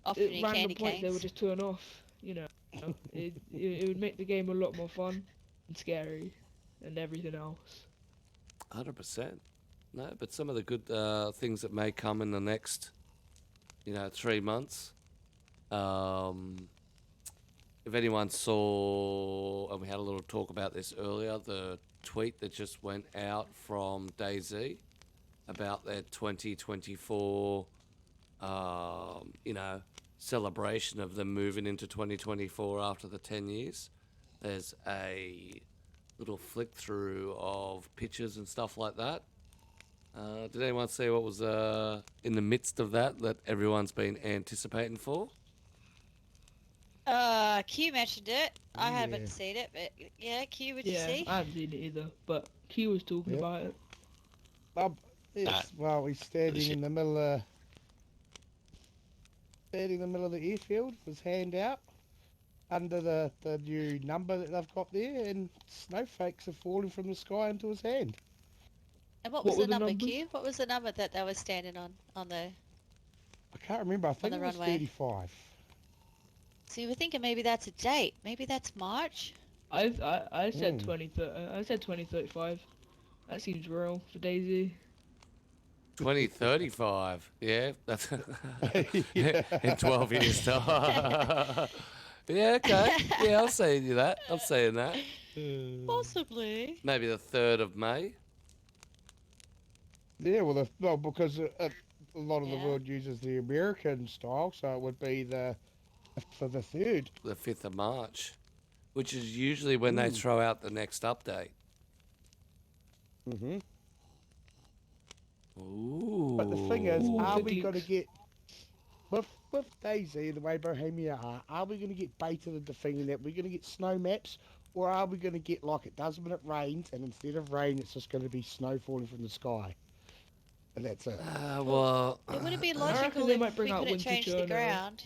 Offering at you random candy points they canes. would just turn off. You know, it would make the game a lot more fun and scary and everything else. 100%. No, but some of the good things that may come in the next, 3 months. If anyone saw, and we had a little talk about this earlier, the tweet that just went out from DayZ about their 2024, celebration of them moving into 2024 after the 10 years. There's a little flick through of pictures and stuff like that. Did anyone see what was in the midst of that everyone's been anticipating for? Q mentioned it. I Yeah. haven't seen it, but yeah, Q, would you Yeah, see? I haven't seen it either, but Q was talking Yep. about it. Yes, well, he's standing in the middle of the airfield with his hand out under the new number that they've got there, and snowflakes are falling from the sky into his hand. And what What was were the the number, numbers? Q? What was the number that they were standing on the... I can't remember. I think the it was runway. 35. So you were thinking maybe that's a date. Maybe that's March? I said 2035. That seems real for DayZ. 2035. Yeah, that's in 12 years time. Yeah, okay. Yeah, I'll say you that. I'm saying that. Possibly. Maybe the 3rd of May. Yeah, well, because a lot of the world uses the American style, so it would be for the 3rd. The 5th of March, which is usually when they throw out the next update. Mm-hmm. Ooh. But the thing is, are the we going to geeks. get with DayZ the way Bohemia are we going to get baited into thinking that we're going to get snow maps, or are we going to get like it does when it rains, and instead of rain, it's just going to be snow falling from the sky, and that's it. Well, It wouldn't be I reckon logical they if might bring we out couldn't Winter change the Cherno. ground.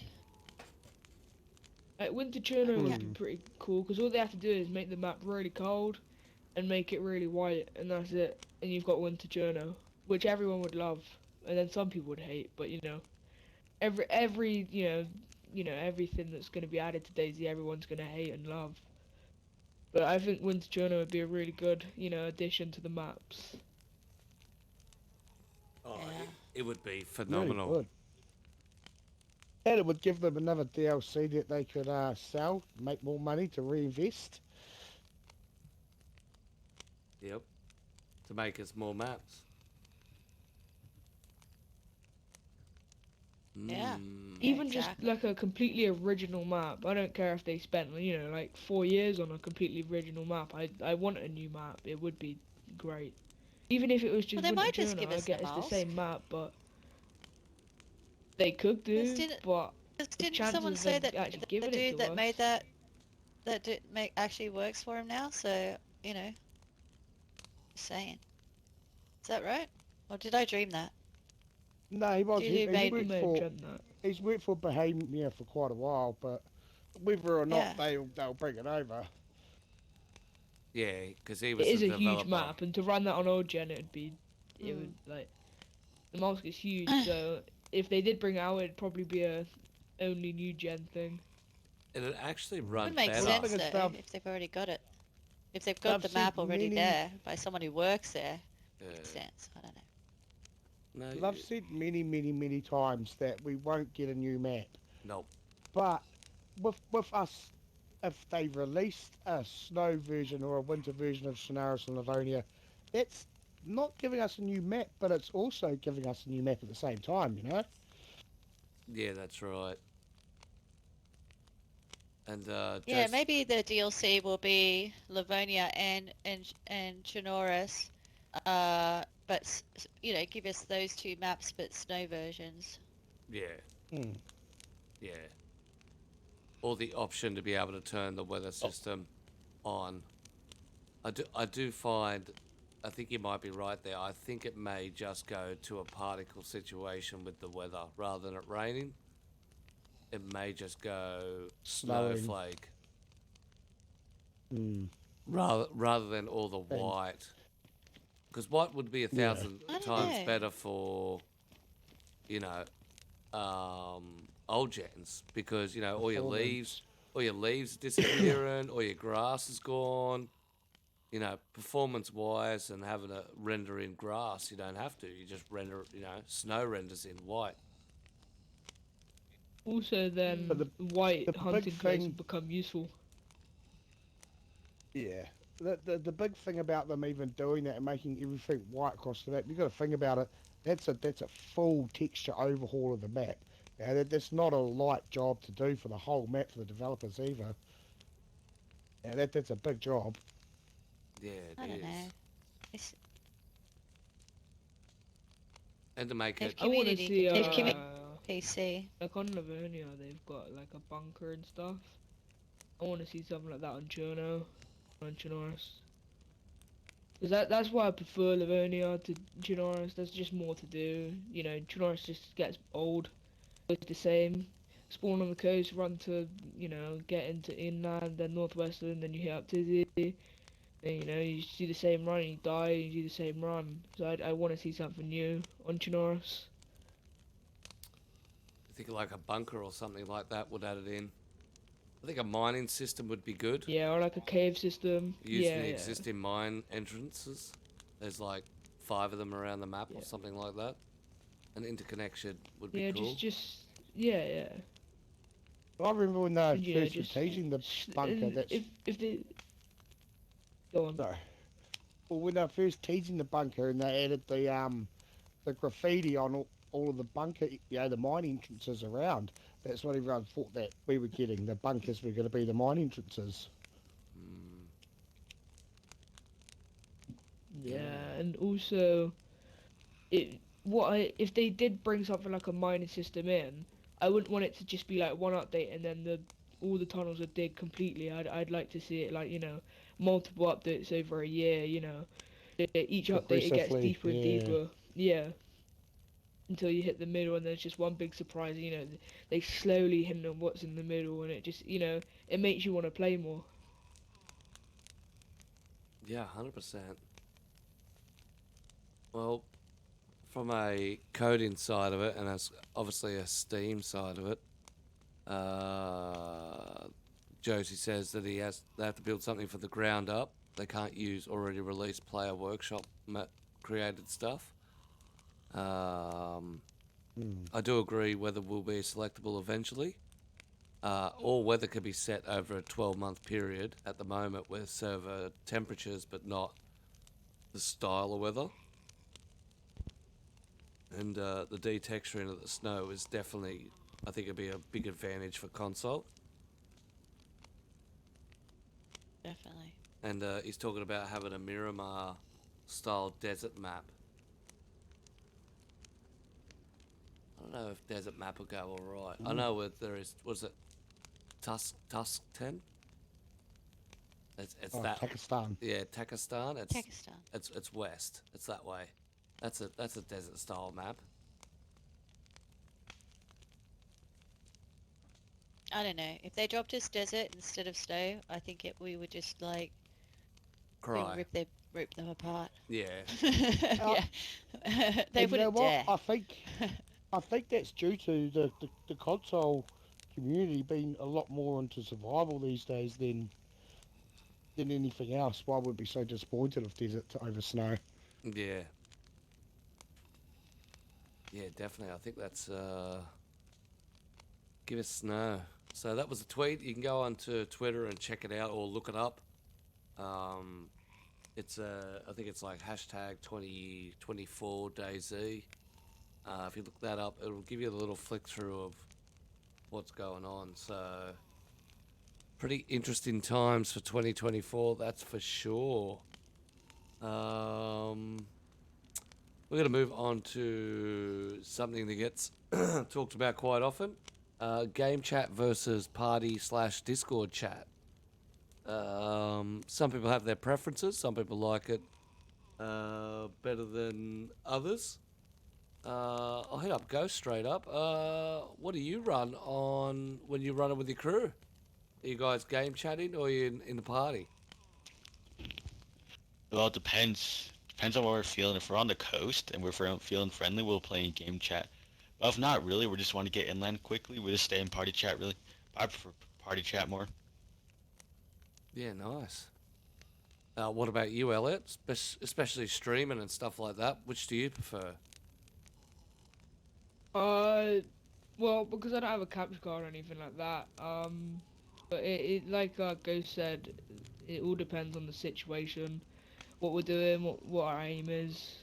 Winter Cherno would be pretty cool because all they have to do is make the map really cold and make it really white, and that's it. And you've got Winter Cherno, which everyone would love, and then some people would hate. But every everything that's going to be added to DayZ, everyone's going to hate and love. But I think Winter Cherno would be a really good addition to the maps. Oh, it would be Really phenomenal. would. And it would give them another DLC that they could sell, make more money to reinvest. Yep. To make us more maps. Yeah. Even just like a completely original map. I don't care if they spent like 4 years on a completely original map. I want a new map. It would be great. Even if it was just Well, they Winter might just Cherno, give I us get the it's the mouse. same map, but they could do. But the Didn't chances someone of say them that actually the giving it dude to that us, made that actually works for him now? So just saying. Is that right? Or did I dream that? No, he was. Dude He who made he's worked for Bohemia for quite a while, but whether or not they'll bring it over. Yeah, because he was it is the a huge developer. map, and to run that on old gen, it would like the mask is huge. So if they did bring it out, it'd probably be a only new gen thing. It'd actually It run would make better. sense though if they've already got it. If they've got the map already there by someone who works there, makes sense. I don't know. No, I've said many, many, many times that we won't get a new map. Nope. But with us, if they released a snow version or a winter version of Sonaris and Livonia, that's not giving us a new map, but it's also giving us a new map at the same time, you know? Yeah, that's right. And Yeah, maybe the DLC will be Livonia and Chernarus, but give us those two maps but snow versions. Yeah. Yeah. Or the option to be able to turn the weather system on. I do find, I think you might be right there. I think it may just go to a particle situation with the weather rather than it raining. It may just go Snowing. snowflake. Rather than all the white. Because white would be 1,000 times better for, old gens, because all your leaves disappearing, all your grass is gone. Performance wise, and having to render in grass, you don't have to. You just render, snow renders in white. Also, then white hunting clothes will become useful. Yeah. The big thing about them even doing that and making everything white across the map, you've got to think about it. That's a full texture overhaul of the map. That's not a light job to do for the whole map for the developers either. That's a big job. Yeah, I don't know. And to make it, I want to see PC. Like on Livonia, they've got like a bunker and stuff. I want to see something like that on Chernarus. Cause that's why I prefer Livonia to Chernarus. There's just more to do. You know, Chernarus just gets old. It's the same. Spawn on the coast, run to, you know, get into inland, then northwestern, then you hit up to the, and, you know, you do the same run, you die, you do the same run. So I want to see something new on Chernarus. I think like a bunker or something like that would add it in. I think a mining system would be good. Yeah, or like a cave system. Use Yeah, the yeah. existing mine entrances. There's like 5 of them around the map or something like that. An interconnection would be cool. Yeah. I remember when they And, you know, first were just teasing the bunker. That's if they go on. sorry. Well, when they were first teasing the bunker and they added the graffiti on all of the bunker, you know, the mine entrances around. That's what everyone thought that we were getting. The bunkers were going to be the mine entrances. Yeah, and also, if they did bring something like a mining system in, I wouldn't want it to just be like one update and then all the tunnels are dig completely. I'd like to see it like, you know, multiple updates over a year. You know, each update it gets deeper and deeper. Yeah. Until you hit the middle and there's just one big surprise. You know, they slowly hint on what's in the middle and it just, you know, it makes you want to play more. Yeah, 100%. Well, from a coding side of it, and as obviously a Steam side of it, Josie says that they have to build something from the ground up. They can't use already released player workshop created stuff. I do agree weather will be selectable eventually. All weather can be set over a 12-month period at the moment with server temperatures, but not the style of weather. And the detexturing of the snow is definitely, I think it'd be a big advantage for console. Definitely. And he's talking about having a Miramar-style desert map. I don't know if desert map will go all right. I know there is, was it Tuscan? It's that. Pakistan. Yeah, Takistan. Pakistan. It's west. It's that way. That's a desert style map. I don't know. If they dropped us desert instead of snow, I think we would just like Cry. rip them apart. Yeah. Yeah. They wouldn't dare. I think that's due to the console community being a lot more into survival these days than anything else. Why would be so disappointed if desert over snow? Yeah. Yeah, definitely. I think that's give us snow. So that was a tweet. You can go onto Twitter and check it out or look it up. It's I think it's like hashtag 2024 DayZ. If you look that up, it'll give you a little flick through of what's going on. So pretty interesting times for 2024, that's for sure. We're going to move on to something that gets talked about quite often. Game chat versus party/Discord chat. Some people have their preferences. Some people like it better than others. I'll hit up Ghost straight up. What do you run on when you run it with your crew? Are you guys game chatting or are you in the party? Well, it depends. Depends on what we're feeling. If we're on the coast and we're feeling friendly, we'll play in game chat. But if not, really, we just want to get inland quickly. We just stay in party chat, really. I prefer party chat more. Yeah, nice. What about you, Elliot? Especially streaming and stuff like that. Which do you prefer? Well, because I don't have a capture card or anything like that. But it like Ghost said, it all depends on the situation, what we're doing, what our aim is.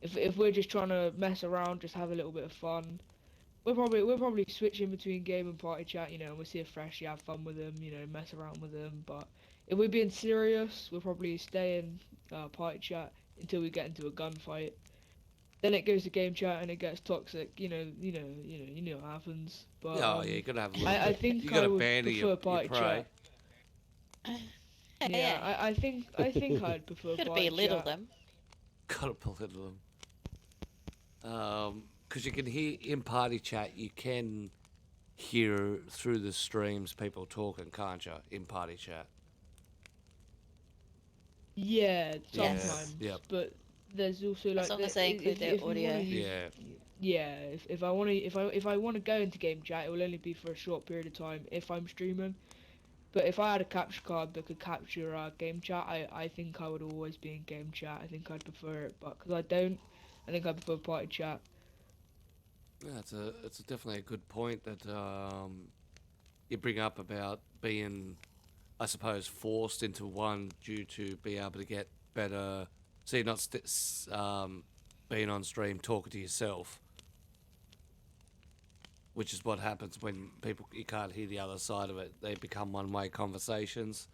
If we're just trying to mess around, just have a little bit of fun, we're probably switching between game and party chat. You know, we see a fresh, you have fun with them, you know, mess around with them. But if we're being serious, we'll probably stay in party chat until we get into a gunfight. then it goes to game chat and it gets toxic. You know what happens. But Oh, yeah, you gotta have a little I bit. think You I gotta would banter prefer your party prey. chat. Yeah, I think I'd prefer Gotta party belittle chat. them. Gotta belittle them. Because you can hear in party chat, you can hear through the streams people talking, can't you? In party chat. Yeah, Yes. sometimes. Yep. But there's also As like long as they include their if you audio. want to use Yeah. yeah, if I want to if I want to go into game chat, it will only be for a short period of time if I'm streaming. But if I had a capture card that could capture game chat, I think I would always be in game chat. I think I'd prefer it, but because I don't, I think I prefer party chat. Yeah, it's definitely a good point that you bring up about being, I suppose, forced into one due to be able to get better. So you're not being on stream talking to yourself, which is what happens when you can't hear the other side of it. They become one-way conversations,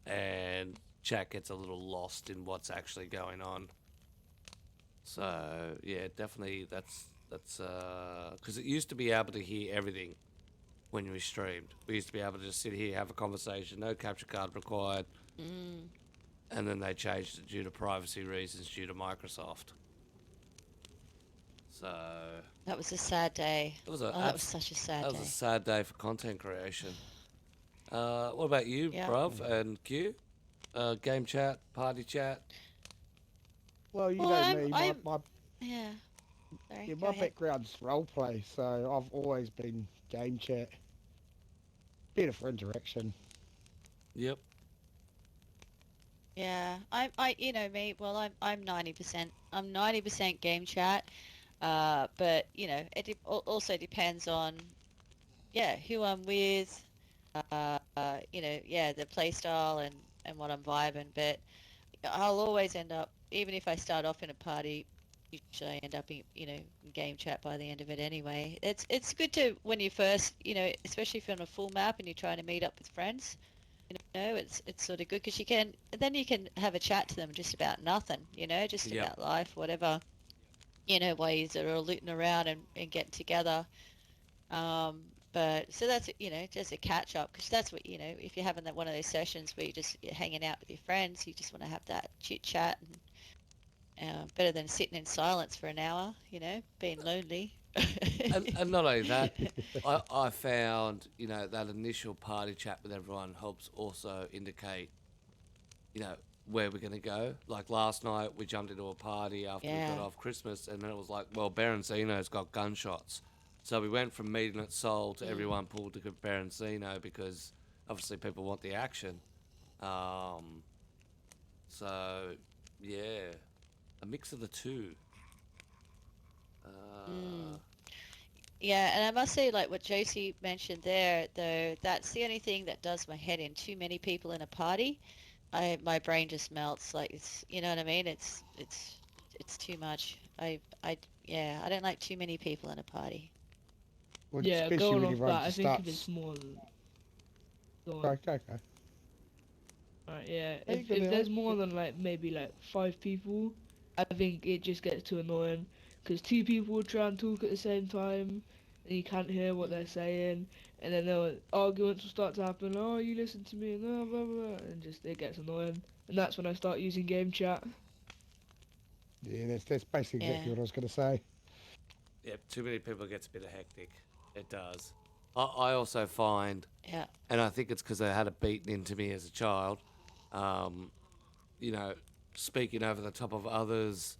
and chat gets a little lost in what's actually going on. So yeah, definitely that's because it used to be able to hear everything when we streamed. We used to be able to just sit here, have a conversation, no capture card required, and then they changed it due to privacy reasons, due to Microsoft. So That was a sad day. it was that was such a sad that day. was a sad day for content creation. What about you, Yeah. bruv and Q? Game chat, party chat. Well, you Well, know me, I'm- my Yeah. Sorry. yeah, go my ahead. background's roleplay, so I've always been game chat. Better for interaction. Yep. Yeah, you know me. Well, I'm 90%. I'm 90% game chat. But you know, also depends on, yeah, who I'm with. You know, yeah, the play style and what I'm vibing. But I'll always end up, even if I start off in a party, usually I end up in, in game chat by the end of it anyway. It's good to, when you first, especially if you're on a full map and you're trying to meet up with friends. It's sort of good because then you can have a chat to them just about nothing, just Yep. about life, whatever, while you're all looting around and getting together. But so that's, just a catch up, because that's what, if you're having one of those sessions where you're hanging out with your friends, you just want to have that chit chat, and better than sitting in silence for an hour, being lonely. And not only that, I found, that initial party chat with everyone helps also indicate, where we're going to go. Like last night, we jumped into a party after we got Yeah. off Christmas, and then it was like, well, Berencino's got gunshots. So we went from meeting at Seoul to everyone pulled to Berencino because obviously people want the action. So, yeah, a mix of the two. Yeah, and I must say, like what Josie mentioned there, though, that's the only thing that does my head in. Too many people in a party, my brain just melts. Like, it's, you know what I mean? It's too much. Yeah, I don't like too many people in a party. Well, Yeah, especially going when off everyone that, I just think if starts. it's more than. Go on. Okay. Alright, yeah. Hey, If Camille. there's more than maybe 5 people, I think it just gets too annoying. Because 2 people will try and talk at the same time, and you can't hear what they're saying, and then arguments will start to happen. Oh, you listen to me, and blah blah blah, and just it gets annoying. And that's when I start using game chat. Yeah, that's basically exactly Yeah. what I was going to say. Yeah, too many people gets a bit hectic. It does. I also find, Yeah. and I think it's because I had it beaten into me as a child, speaking over the top of others,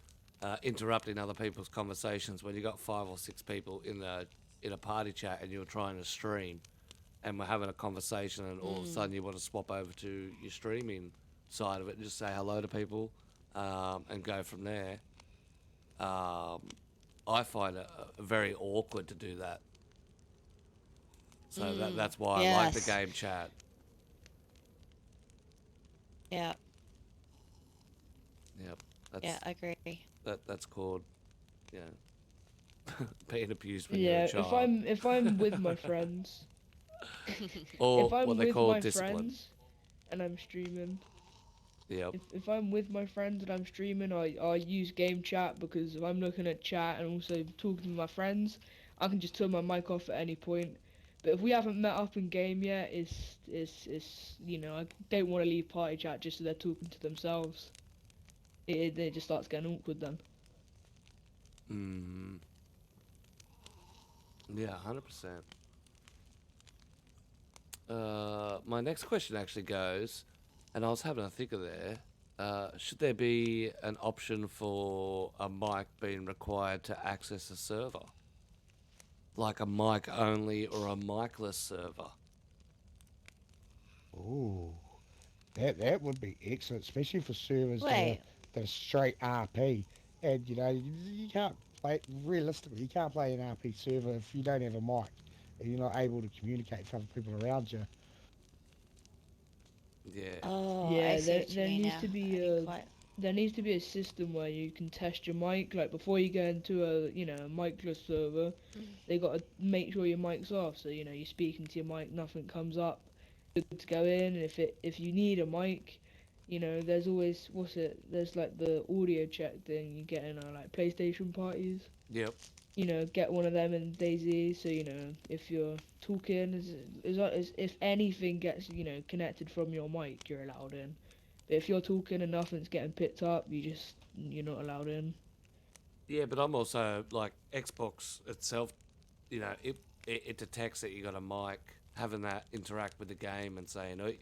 interrupting other people's conversations. When you got 5 or 6 people in a party chat and you're trying to stream, and we're having a conversation, and all of a sudden you want to swap over to your streaming side of it and just say hello to people, and go from there. I find it very awkward to do that. So that's why I like the Yes. game chat. Yeah. Yep. Yeah, I agree. That's called, being abused when you're Yeah, a child. if I'm with my friends, Or if I'm what they with call my discipline. friends, and I'm streaming, Yep. If I'm with my friends and I'm streaming, I use game chat, because if I'm looking at chat and also talking to my friends, I can just turn my mic off at any point. But if we haven't met up in game yet, it's I don't want to leave party chat just so they're talking to themselves. It just starts getting awkward then. Mm. Yeah, 100%. My next question actually goes, and I was having a think of there. Should there be an option for a mic being required to access a server? Like a mic only or a micless server? Ooh, that would be excellent, especially for servers Wait. that are straight RP. And you can't play realistically. You can't play an RP server if you don't have a mic and you're not able to communicate with other people around you. Yeah. Oh, I Yeah, see there what you there mean needs now. to I be didn't a quite. there needs to be a system where you can test your mic, like before you go into a a micless server. They got to make sure your mic's off, so you're speaking to your mic, nothing comes up. Good to go in, and if you need a mic, there's always there's like the audio check thing you get in like PlayStation parties. Yep. Get one of them in DayZ, so if you're talking, if anything gets connected from your mic, you're allowed in. But if you're talking and nothing's getting picked up, you're not allowed in. Yeah, but I'm also like Xbox itself. It detects that you got a mic, having that interact with the game and saying, oh,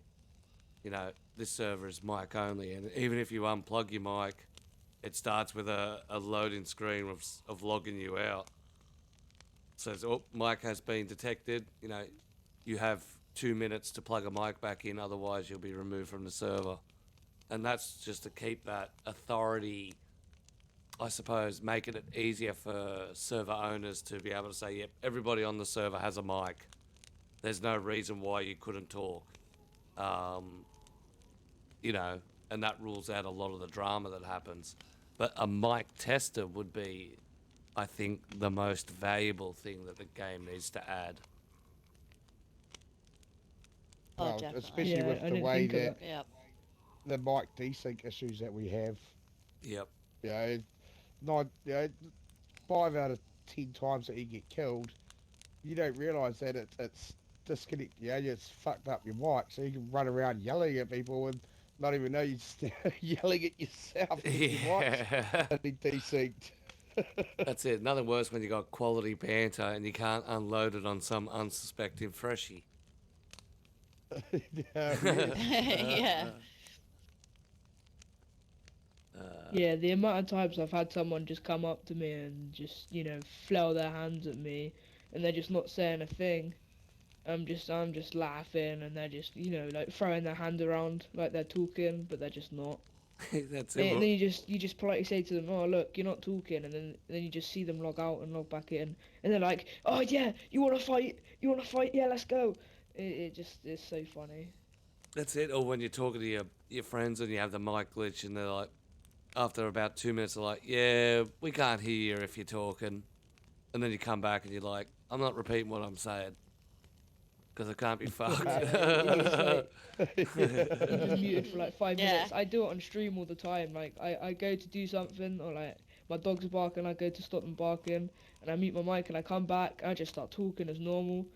this server is mic only, and even if you unplug your mic, it starts with a loading screen of logging you out. Says, oh, mic has been detected. You have 2 minutes to plug a mic back in, otherwise you'll be removed from the server. And that's just to keep that authority, I suppose, making it easier for server owners to be able to say, yep, everybody on the server has a mic. There's no reason why you couldn't talk. And that rules out a lot of the drama that happens. But a mic tester would be, I think, the most valuable thing that the game needs to add. Oh, Well, definitely. especially Yeah, with I the didn't way think of that that. Yep. the mic desync issues that we have. Yep. Not 5 out of 10 times that you get killed, you don't realise that it's disconnect. It's fucked up your mic, so you can run around yelling at people and not even know you're just yelling at yourself. Your mic's Yeah. only desynced. That's it. Nothing worse when you got quality banter and you can't unload it on some unsuspecting freshie. Yeah. Yeah, the amount of times I've had someone just come up to me and just flail their hands at me, and they're just not saying a thing. I'm just laughing, and they're just like throwing their hand around like they're talking, but they're just not. That's And it. then you just politely say to them, "Oh, look, you're not talking," and then you just see them log out and log back in, and they're like, "Oh yeah, you want to fight? You want to fight? Yeah, let's go." It's so funny. That's it. Or when you're talking to your friends and you have the mic glitch and they're like, after about 2 minutes, they're like, yeah, we can't hear you if you're talking. And then you come back and you're like, I'm not repeating what I'm saying. Because I can't be fucked. You just muted for like 5 minutes. Yeah. I do it on stream all the time. Like I go to do something, or like my dog's barking, I go to stop them barking, and I mute my mic and I come back, I just start talking as normal.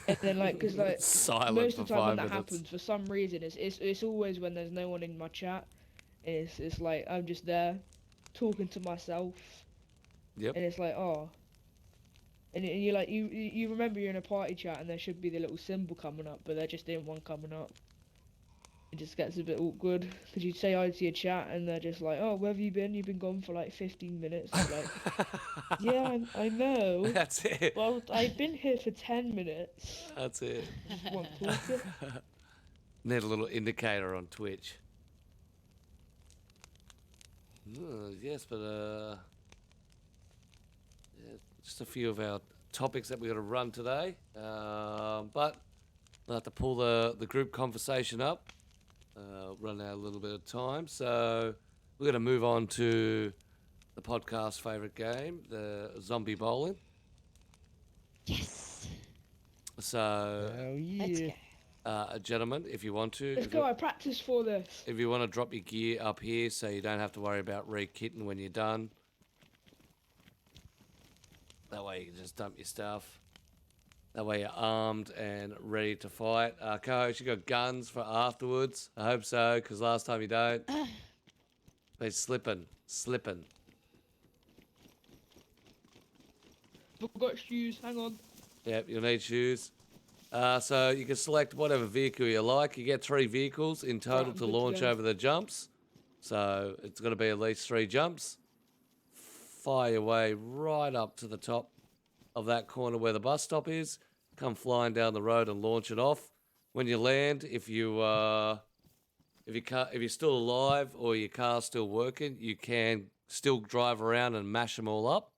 And then because Silent most for of the time when 5 that minutes. happens, for some reason, it's always when there's no one in my chat. And it's like I'm just there talking to myself. Yep. And it's like, oh. And you're like, you remember you're in a party chat and there should be the little symbol coming up, but there just ain't one coming up. It just gets a bit awkward, because you say hi to your chat and they're just like, oh, where have you been? You've been gone for like 15 minutes. And you're like, yeah, I know. That's it. Well, I've been here for 10 minutes. That's it. Just want talking. Need a little indicator on Twitch. Yes, but yeah, just a few of our topics that we got to run today. But we'll have to pull the group conversation up. Run out a little bit of time, so we're going to move on to the podcast favorite game, the zombie bowling. Yes. So Oh Let's yeah. go. gentlemen, if you want to. Let's go. I practiced for this. If you want to drop your gear up here so you don't have to worry about re-kitting when you're done. That way you can just dump your stuff. That way you're armed and ready to fight. Co-host, you got guns for afterwards? I hope so, because last time you don't. They're slipping. I've got shoes. Hang on. Yep, you'll need shoes. So you can select whatever vehicle you like. You get 3 vehicles in total Right, to I'm good to launch go. over the jumps. So it's going to be at least 3 jumps. Fire your way right up to the top of that corner where the bus stop is. Come flying down the road and launch it off. When you land, if you're still alive or your car's still working, you can still drive around and mash them all up.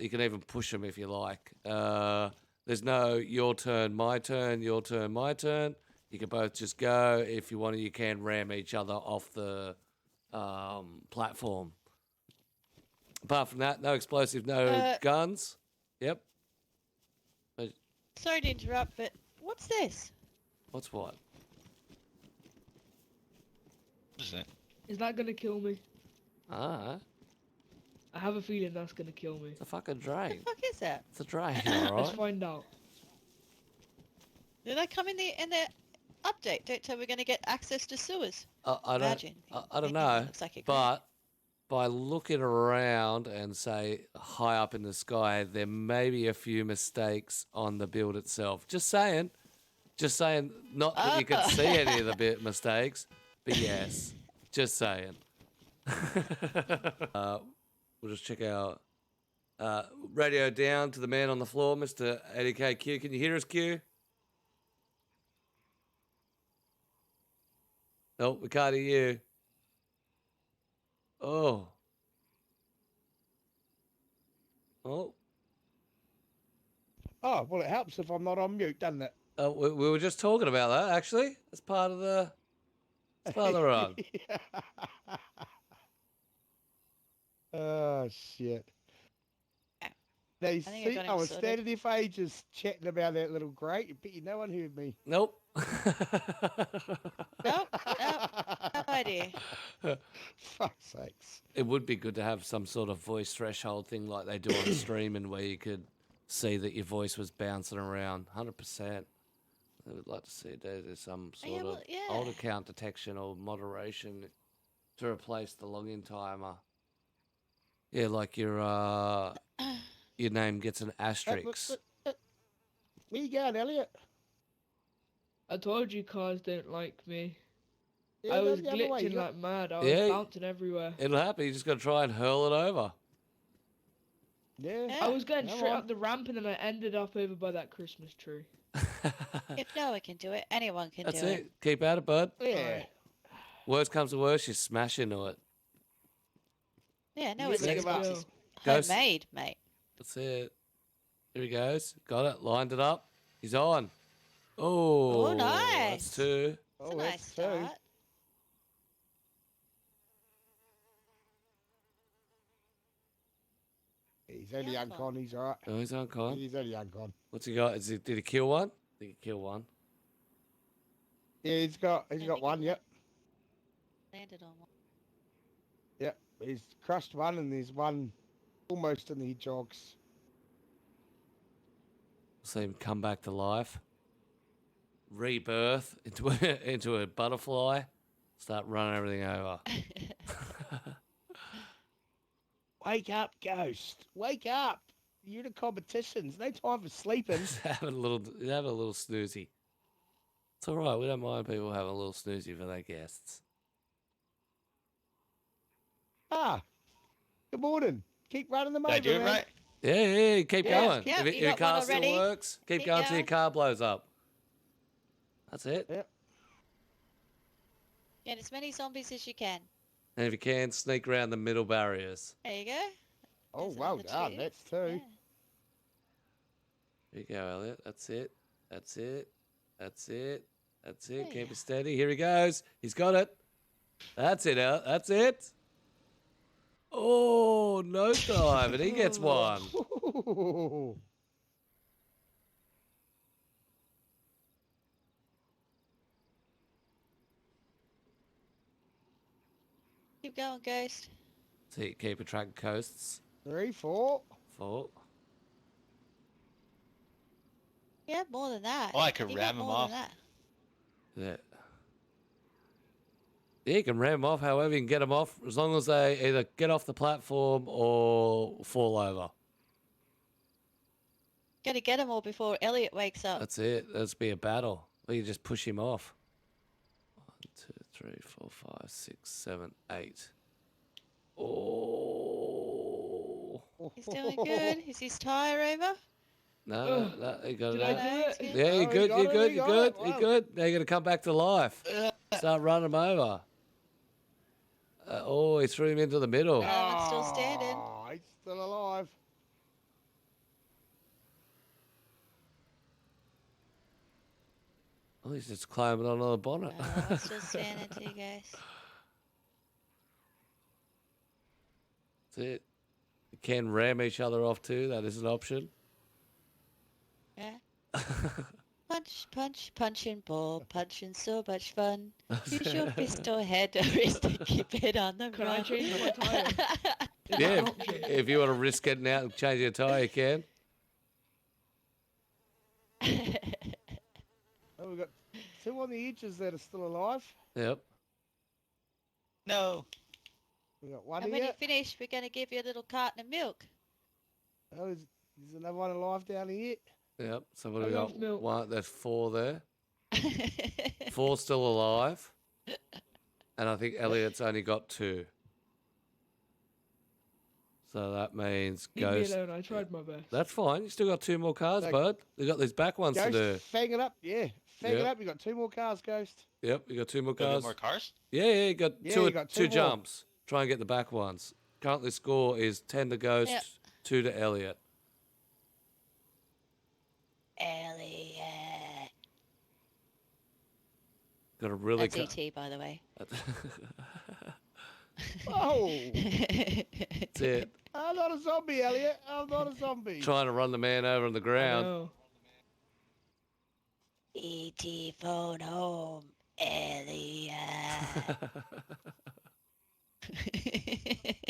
You can even push them if you like. There's no your turn, my turn, your turn, my turn. You can both just go. If you want to, you can ram each other off the platform. Apart from that, no explosives, no guns. Yep. Sorry to interrupt, but what's this? What's what? What is that? Is that gonna kill me? I have a feeling that's gonna kill me. It's a fucking drain. What the fuck is that? It's a drain, Let's alright? find out. Did that come in the update? Don't tell we're gonna get access to sewers. I don't know, Looks like it could. but by looking around and say high up in the sky, there may be a few mistakes on the build itself. Just saying, not that you can see any of the mistakes, but yes, just saying. We'll just check out radio down to the man on the floor, Mr. 80KQ. Can you hear us, Q? No, we can't hear you. Oh. Oh, well, it helps if I'm not on mute, doesn't it? We were just talking about that, actually. That's part of the run. Oh, shit. They think I see, got him I was sorted. standing there for ages chatting about that little grate, but no one heard me. Nope. No idea. Fuck's sakes. It would be good to have some sort of voice threshold thing like they do on streaming where you could see that your voice was bouncing around. 100%. I would like to see there's some sort of old account detection or moderation to replace the login timer. Yeah, like your name gets an asterisk. Where you going, Elliot? I told you cars don't like me. Yeah, I go was the other way, glitching you like mad. I was Yeah. bouncing everywhere. It'll happen. You just got to try and hurl it over. Yeah. I was going Come straight on. up the ramp and then I ended up over by that Christmas tree. If no one can do it, anyone can That's do it. Keep at it, bud. Yeah. Worst comes to worst, you smash into it. Yeah, no, You it's never give up. Xbox. It's Ghost. homemade, mate. That's it. Here he goes. Got it. Lined it up. He's on. Oh, Oh, nice. That's 2. It's a Oh, nice that's two. start. He's only Yeah, uncon, he's alright. Oh, he's on con. He's only uncon. What's he got? Did he kill one? I think he killed one. Yeah, he's got think one, he yep. Landed on one. Yep. He's crushed one and there's one almost in the hedgehogs. See him come back to life. Rebirth into a butterfly. Start running everything over. Wake up, Ghost. Wake up. You're in a competition. There's no time for sleeping. Just having a little snoozy. It's all right. We don't mind people having a little snoozy for their guests. Good morning. Keep running them Did I over, do it man. right? Yeah, keep Yeah. going. Yeah, if you your got car one still already. works, keep Keep going till your going. car blows up. That's it. Yep. Get as many zombies as you can. And if you can, sneak around the middle barriers. There you go. Oh, There's well another done. two. That's two. Yeah. Here you go, Elliot. That's it. That's it. That's it. That's it. There Keep you it steady. Here he goes. He's got it. That's it, Elliot. That's it. Oh, no dive. And he gets one. Keep going, Ghost. So you keep a track of coasts. 3, 4. 4. Yeah, more than that. Oh, I could You ram got him more off. than that. Yeah. Yeah, you can ram them off however you can get them off, as long as they either get off the platform or fall over. Gotta get them all before Elliot wakes up. That's it. That'll be a battle. Or you just push him off. 1, 2, 3, 4, 5, 6, 7, 8. Oh. He's doing good. Is his tire over? No, you got Did it. I out. do it? Yeah, you're good. You're good. You're good. Wow. You're good. Now you're gonna come back to life. Start running him over. He threw him into the middle. That one's still standing. Oh, he's still alive. Oh, he's just climbing onto the bonnet. It's still standing too, guys. That's it. You can ram each other off too. That is an option. Yeah. Punching ball, punching so much fun. Use your fist or head or wrist to keep it on the Can run. I change my tire? Is that Yeah, an option? if you want to risk getting out and change your tyre, you can. Oh, we've got 2 on the edges that are still alive. Yep. No. We've got 1 And when here. you finish, we're going to give you a little carton of milk. Oh, there's another one alive down here. Yep. So what I do we love got? milk. One. There's 4 there. 4 still alive. And I think Elliot's only got 2. So that means Leave me Ghost. alone. I tried my best. That's fine. You still got 2 more cars, Like- bud. You got these back ones to do. Ghost, fang it up. Yeah, fang Yep. it up. You got 2 more cars, Ghost. Yep. You got 2 more Do I get cars. more cars? Yeah, you got Yeah, 2. you got 2 2 more. jumps. Try and get the back ones. Currently, score is 10 to Ghost, Yep. 2 to Elliot. Elliot. Got a really. That's E.T., by the way. Oh, That's it. I'm not a zombie, Elliot. I'm not a zombie. Trying to run the man over on the ground. No. E.T. phone home, Elliot.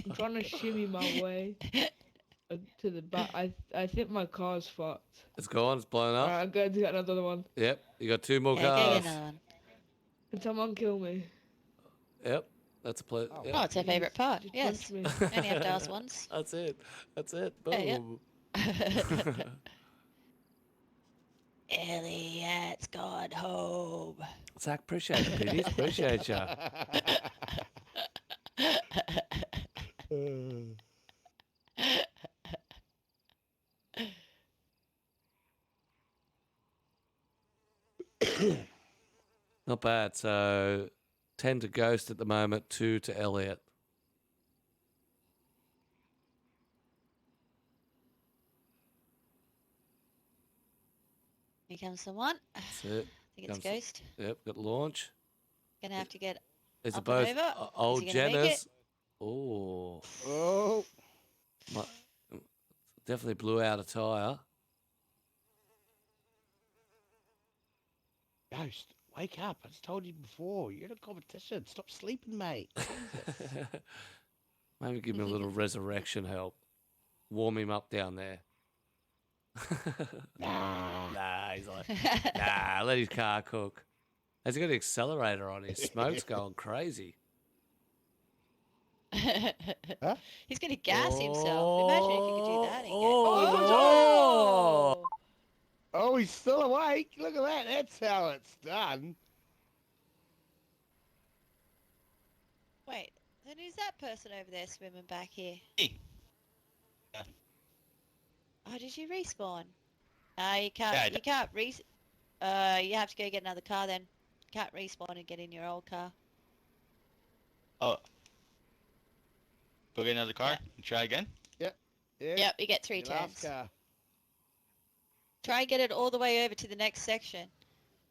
I'm trying to shimmy my way to the back. I think my car's fucked. It's gone. It's blown up. Alright, I'm going to get another one. Yep. You got 2 more Yeah, cars. get another one. Can someone kill me? Yep. That's a play. Oh. Yep. Oh, it's our favourite part. Just Yes. punch me. Only have to ask once. That's it. That's it. Yeah, Boom. yep. Elliot's gone home. Zach, appreciate it, Petey. Appreciate ya. Not bad. So 10 to Ghost at the moment, 2 to Elliot. Here comes someone. I That's it. think it's Comes- Ghost. Yep. Got launch. Gonna have to get Is it up both and over. old Is he gonna make Jenners? Oh, Oh, definitely blew out a tyre. Ghost, wake up. I just told you before. You're in a competition. Stop sleeping, mate. Maybe give him a little resurrection help. Warm him up down there. Nah, he's like, nah, let his car cook. Has he got an accelerator on? His smoke's going crazy. He's gonna gas himself. Imagine if you could do that again. Oh! Oh, he's still awake. Look at that. That's how it's done. Wait, then who's that person over there swimming back here? Hey. Yeah. Oh, did you respawn? You can't. Yeah, I You can't you have to go get another car then. You can't respawn and get in your old car. Oh. Go get another car and try again? Yeah. Yep, you get 3 Your last turns. car. Try and get it all the way over to the next section.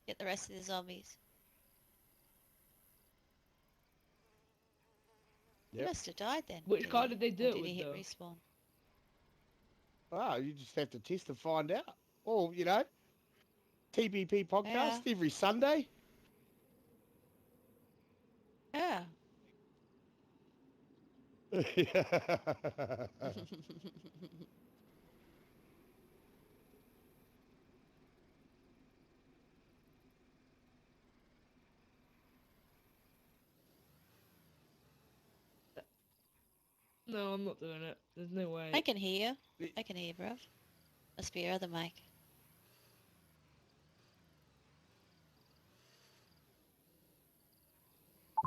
Get the rest of the zombies. He Yep. must have died then. Which car did they do Or it did with, he hit though? respawn? Oh, you just have to test and find out. Or, you know, TPP podcast every Sunday. Yeah. No, I'm not doing it. There's no way. I can hear you. I can hear you, bruv. Must be your other mic.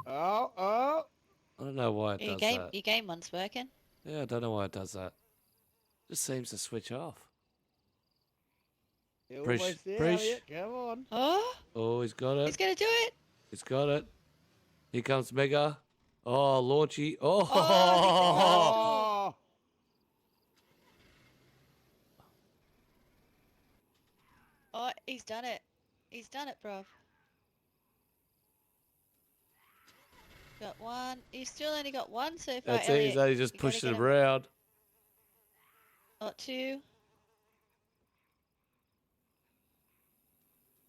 Oh. I don't know why it does that. Your game one's working. Yeah, I don't know why it does that. Just seems to switch off. You're Preach, almost there, preach. Elliot. Come on. Oh, Oh, he's got it. he's gonna do it. He's got it. Here comes Mega. Oh, launchy. Oh. Oh. Oh, he's done it. He's done it, bruv. Got one. He's still only got one so far. That's it. He's only just pushed it around. Got two.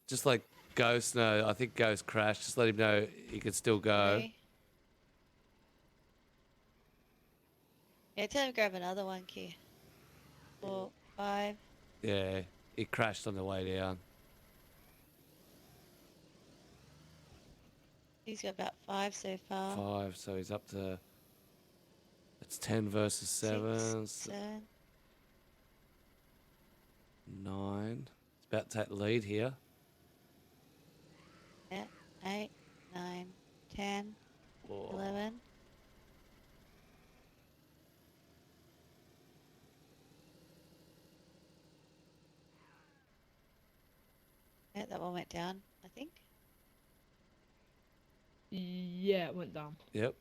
Just like Ghost. No, I think Ghost crashed. Just let him know he can still go. Three. Yeah, tell him to grab another one, Q. 4, 5. Yeah, he crashed on the way down. He's got about 5 so far. 5, so he's up to... It's 10 versus 7. 7. 9. It's about to take the lead here. Yeah, 8, 9, 10, Oh. 11. Yeah, that one went down, I think. Yeah, it went down. Yep.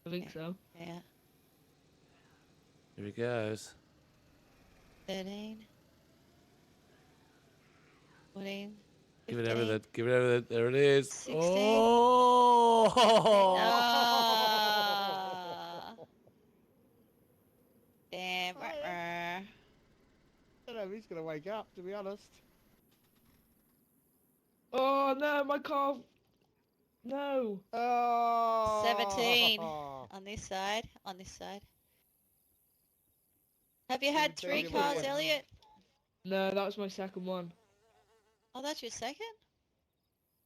I think so. Yeah. Here he goes. 13. 14. Give it 15. everything. Give it everything. There it is. 16. Oh! Ah. Damn. I don't know if he's going to wake up, to be honest. Oh no, my car. No. Oh. 17 on this side. On this side. Have you had 3 Talking cars, about- Elliot? No, that was my second one. Oh, that's your second?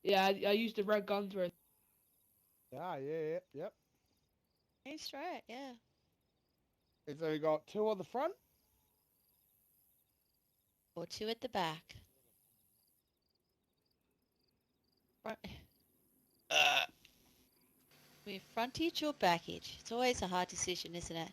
Yeah, I used the red gun through. Yep. He's straight, yeah. It's only got 2 on the front. Or 2 at the back. Front. With frontage or backage? It's always a hard decision, isn't it?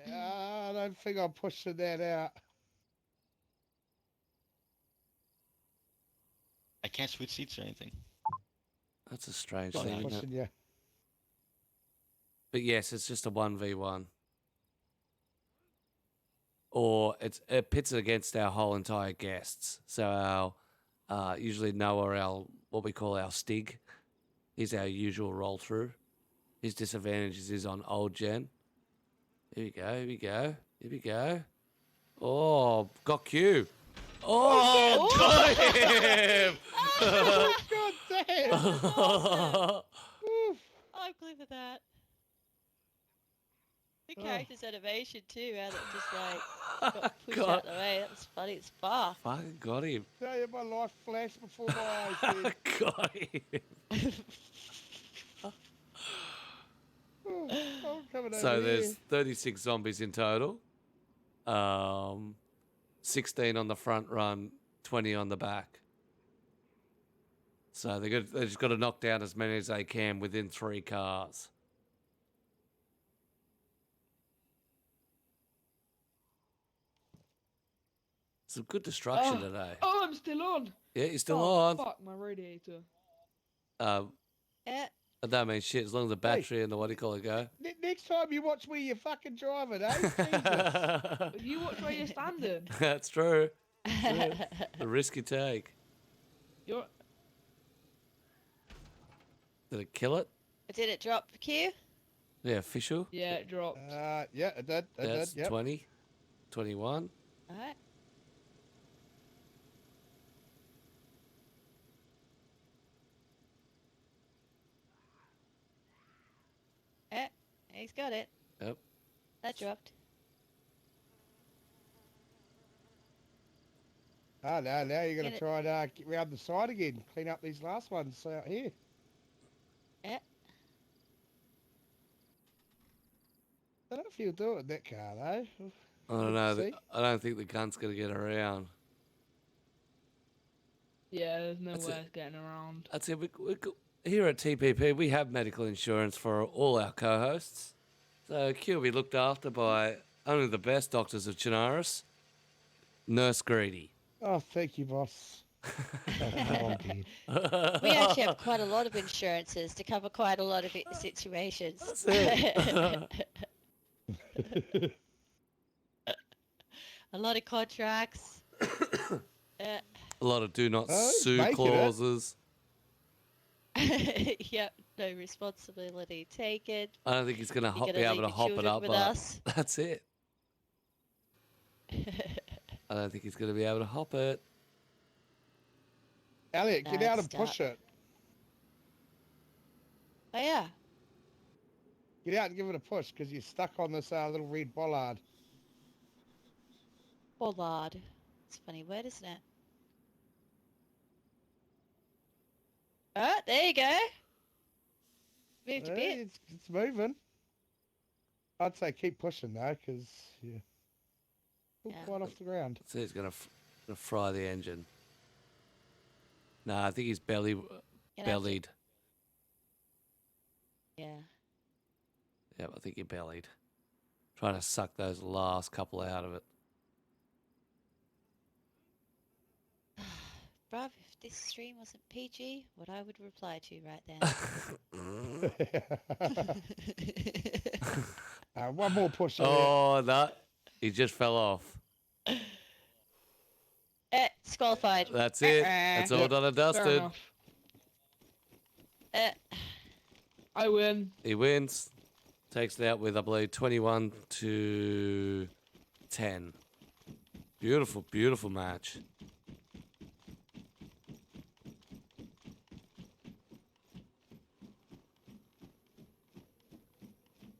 Yeah, I don't think I'm pushing that out. I can't switch seats or anything. That's a strange Not thing, isn't pushing it? you. But yes, it's just a 1v1. Or it pits it against our whole entire guests. So our usually Noah, our what we call our Stig, is our usual roll through. His disadvantages is on old gen. Here we go. Here we go. Here we go. Oh, got Q. Oh, got him! God damn! I'm glad of that. The character's animation too, how that just like got pushed God. out the way. That was funny as fuck. Fucking got him. Tell you, my life flashed before my eyes. Dude. Got him. I'm coming So over there's here. 36 zombies in total. 16 on the front run, 20 on the back. So they just got to knock down as many as they can within 3 cars. Some good destruction today. Oh, I'm still on. Yeah, you're still Oh, on. Fuck my radiator. Yeah. I don't mean shit as long as the battery and the what do you call it go. Next time you watch where you're fucking driving, eh? Jesus. You watch where you're standing. That's true. The risk you take. You're Did it kill it? Did it drop Q? Yeah, official. yeah, it dropped. Yeah, it did. It That's did. Yep. 20, 21. Alright. Yeah, he's got it. Yep. That dropped. Oh, now you're going Get to it. try and get round the side again, clean up these last ones out here. Yeah. I don't know if you'll do it in that car, though. I don't know. See? I don't think the gun's going to get around. Yeah, there's no That's way it. it's getting around. That's it. Here at TPP, we have medical insurance for all our co-hosts. So Q will be looked after by only the best doctors of Chinaris. Nurse Greedy. Oh, thank you, boss. Oh, dear. We actually have quite a lot of insurances to cover quite a lot of situations. That's it. A lot of contracts. A lot of do not Oh, he's sue making it. clauses. Yep, no responsibility taken. I don't think he's going to You gotta be able leave to your hop it children up, with but us. that's it. I don't think he's going to be able to hop it. Elliot, get No, out it's and push it. Oh yeah. Get out and give it a push, because you're stuck on this little red bollard. Bollard. It's a funny word, isn't it? Oh, there you go. Moved a Yeah, bit. it's moving. I'd say keep pushing, though, because, yeah. Still Yeah. quite off the ground. So he's going to fry the engine. No, I think he's bellied. Yeah. Yep, I think he bellied. Trying to suck those last couple out of it. Bruv, if this stream wasn't PG, what I would reply to right then. One more push. Elliot. Oh, no. He just fell off. Disqualified. That's it. That's all done and Fair dusted. enough. Uh, I win. He wins. Takes it out with, I believe, 21 to 10. Beautiful, beautiful match.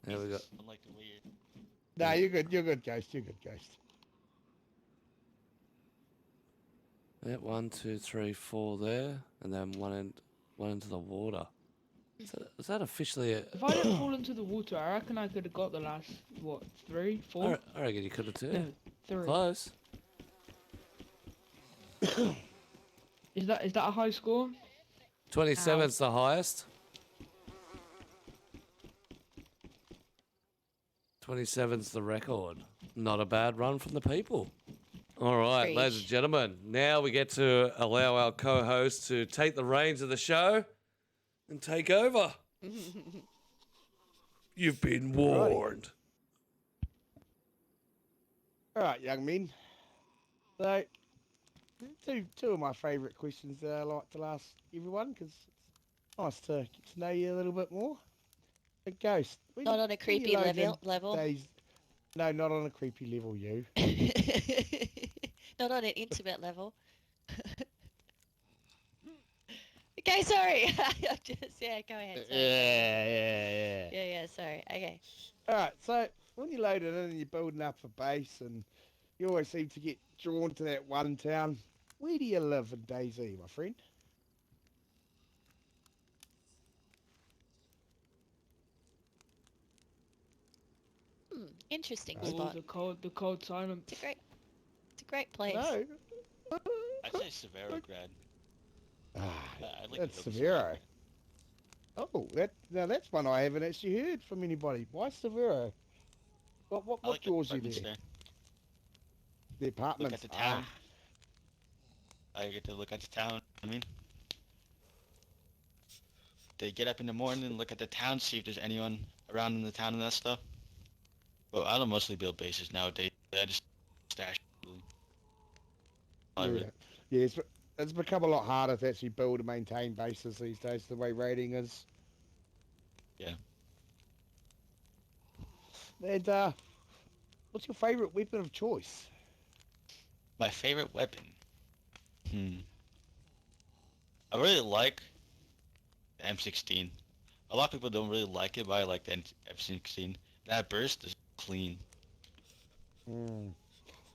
There we go. Unlike the way Nah, you're good. You're good, Ghost. You're good, Ghost. Yeah, 1, 2, 3, 4 there, and then one into the water. Is that officially a... If I didn't fall into the water, I reckon I could have got the last, what, 3, 4? I reckon you could have too. No, 3. Close. Is that a high score? 27's the highest. 27's the record. Not a bad run from the people. All right, Preach. ladies and gentlemen, now we get to allow our co-host to take the reins of the show and take over. You've been warned. All right, young men. So, two of my favourite questions that I like to ask everyone, because it's nice to get to know you a little bit more. But Ghost, Not on a creepy level. No, not on a creepy level, you. Not on an intimate level. Okay, sorry. I'm just, yeah, go ahead. Sorry. Yeah, sorry. Okay. All right, so when you load it in and you're building up a base, and you always seem to get drawn to that one town, where do you live in DayZ, my friend? Interesting Oh, spot. The cold silence. It's a great place. No. I'd say Severograd. I'd like That's to go to Severo. Oh, that's one I haven't actually heard from anybody. Why Severo? What I like the draws you apartments there? there. The apartments. Look at the town. I get to look at the town. I mean, they get up in the morning and look at the town, see if there's anyone around in the town and that stuff. Well, I don't mostly build bases nowadays. I just stash. Yeah, it's become a lot harder to actually build and maintain bases these days, the way raiding is. Yeah. And, what's your favourite weapon of choice? My favorite weapon. I really like the M16. A lot of people don't really like it, but I like the M16. That burst is clean. No,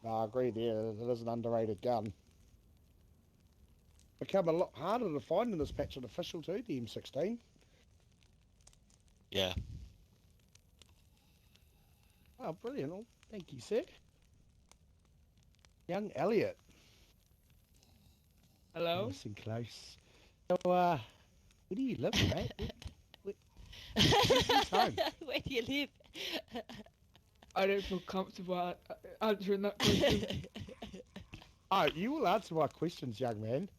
I agree there. It is an underrated gun. Become a lot harder to find in this patch on official too, the M16. Yeah. Oh, brilliant. Oh, thank you, sir. Young Elliot. Hello? Listen close. So, where do you live, mate? Where's home? Where do you live? I don't feel comfortable answering that question. Oh, you will answer my questions, young man.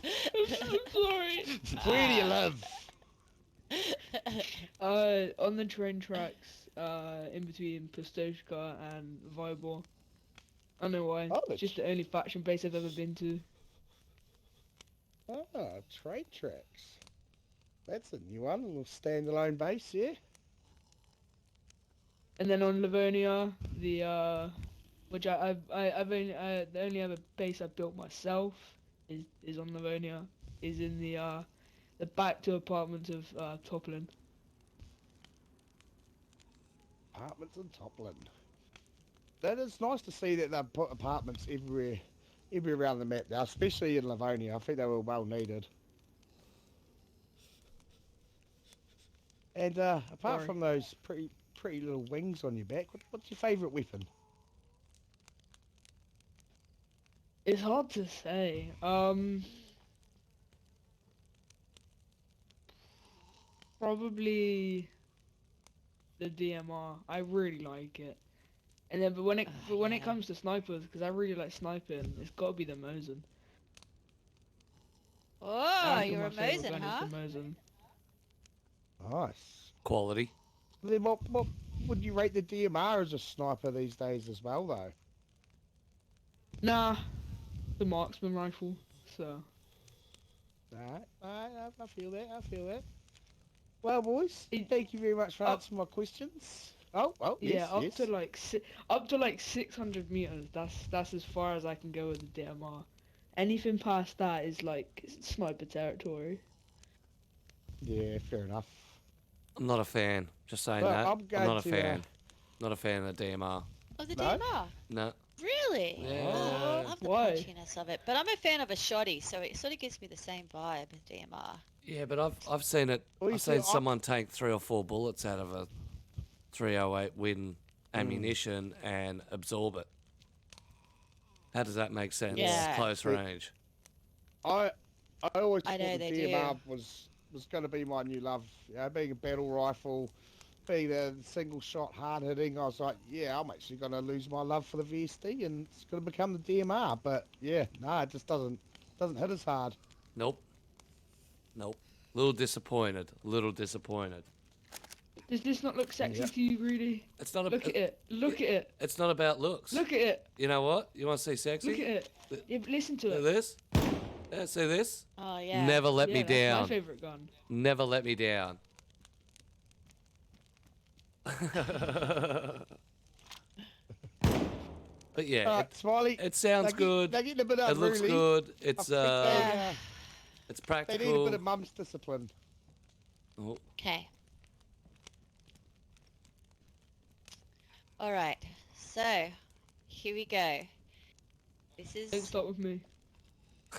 I'm so sorry. Where do you live? On the train tracks, in between Pistoshka and Vybor. I don't know why. Oh, It's just the only faction base I've ever been to. Ah, train tracks. That's a new one, a little standalone base, yeah? And then on Livonia, which I've the only other base I've built myself is on Livonia, is in the back two apartments of Toplin. Apartments in Topland. That is nice to see that they've put apartments everywhere around the map now, especially in Livonia. I think they were well needed. And apart from those pretty little wings on your back, what's your favourite weapon? It's hard to say. Probably the DMR. I really like it. And then, but when it comes to snipers, because I really like sniping, it's got to be the Mosin. Oh, you're a Mosin, huh? The Mosin. Nice. Quality. Then what would you rate the DMR as a sniper these days as well, though? Nah, the marksman rifle. So. Alright, I feel that. Well, boys, thank you very much for answering my questions. Oh, yeah, yes, up to like 600 meters. That's as far as I can go with the DMR. Anything past that is like sniper territory. Yeah, fair enough. I'm not a fan. Just saying Well, that. I'm not a going to, fan. Not a fan of the DMR. Of the No? DMR? No. Really? Yeah. Oh, I love the Why? punchiness of it. But I'm a fan of a shoddy, so it sort of gives me the same vibe as DMR. Yeah, but I've seen it. Well, you I've see, seen someone take 3 or 4 bullets out of a 308 Win ammunition and absorb it. How does that make sense? Yeah. Close range. I always I thought know the they DMR do. was going to be my new love. You know, being a battle rifle, being the single shot hard hitting, I was like, yeah, I'm actually going to lose my love for the VSD and it's going to become the DMR. But yeah, no, it just doesn't hit as hard. Nope. Little disappointed. Does this not look sexy Yeah. to you, Rudy? It's not. Look at it. Look at it. It's not about looks. Look at it. You know what? You want to see sexy? Look at it. Yeah, listen to See it. this? Yeah, see this? Oh, yeah. Never let me Yeah, that's down. my favorite gun. Never let me down. But yeah, Smiley. it sounds good. They're getting a bit It looks unruly. good. It's They need a practical. bit of mum's discipline. Oh, Okay. All right. So, here we go. This Don't is start with me.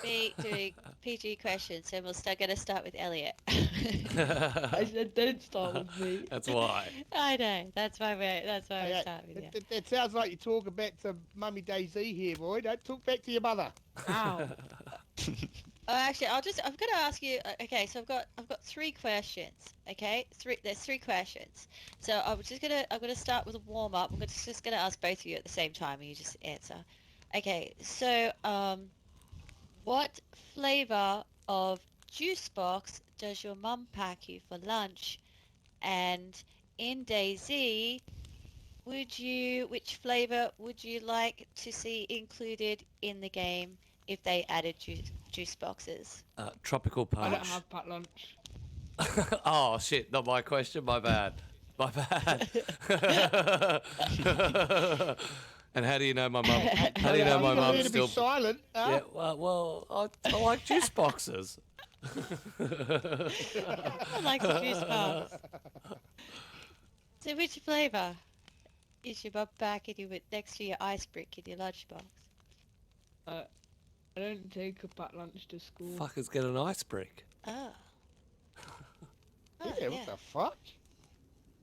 me doing PG questions, so gonna start with Elliot. I said don't start with me. That's why. I know. That's why we start with you. It sounds like you're talking back to Mummy DayZ here, boy. Don't talk back to your mother. Ow. Oh, actually, I'm gonna ask you. Okay, so I've got 3 questions. Okay, there's 3 questions. So I'm gonna start with a warm up. I'm just gonna ask both of you at the same time, and you just answer. Okay, so what flavor of juice box does your mum pack you for lunch? And in DayZ, which flavor would you like to see included in the game if they added juice boxes? Tropical I don't punch. have packed lunch. Oh shit! Not my question. My bad. My bad. And how do you know my mum? How do you know my mum's still? silent. Yeah. Well, I like juice boxes. I like the juice box. So which flavour is your mum packing you with next to your ice brick in your lunchbox? I don't take a packed lunch to school. Fuckers get an ice brick. Oh. Yeah, what the fuck?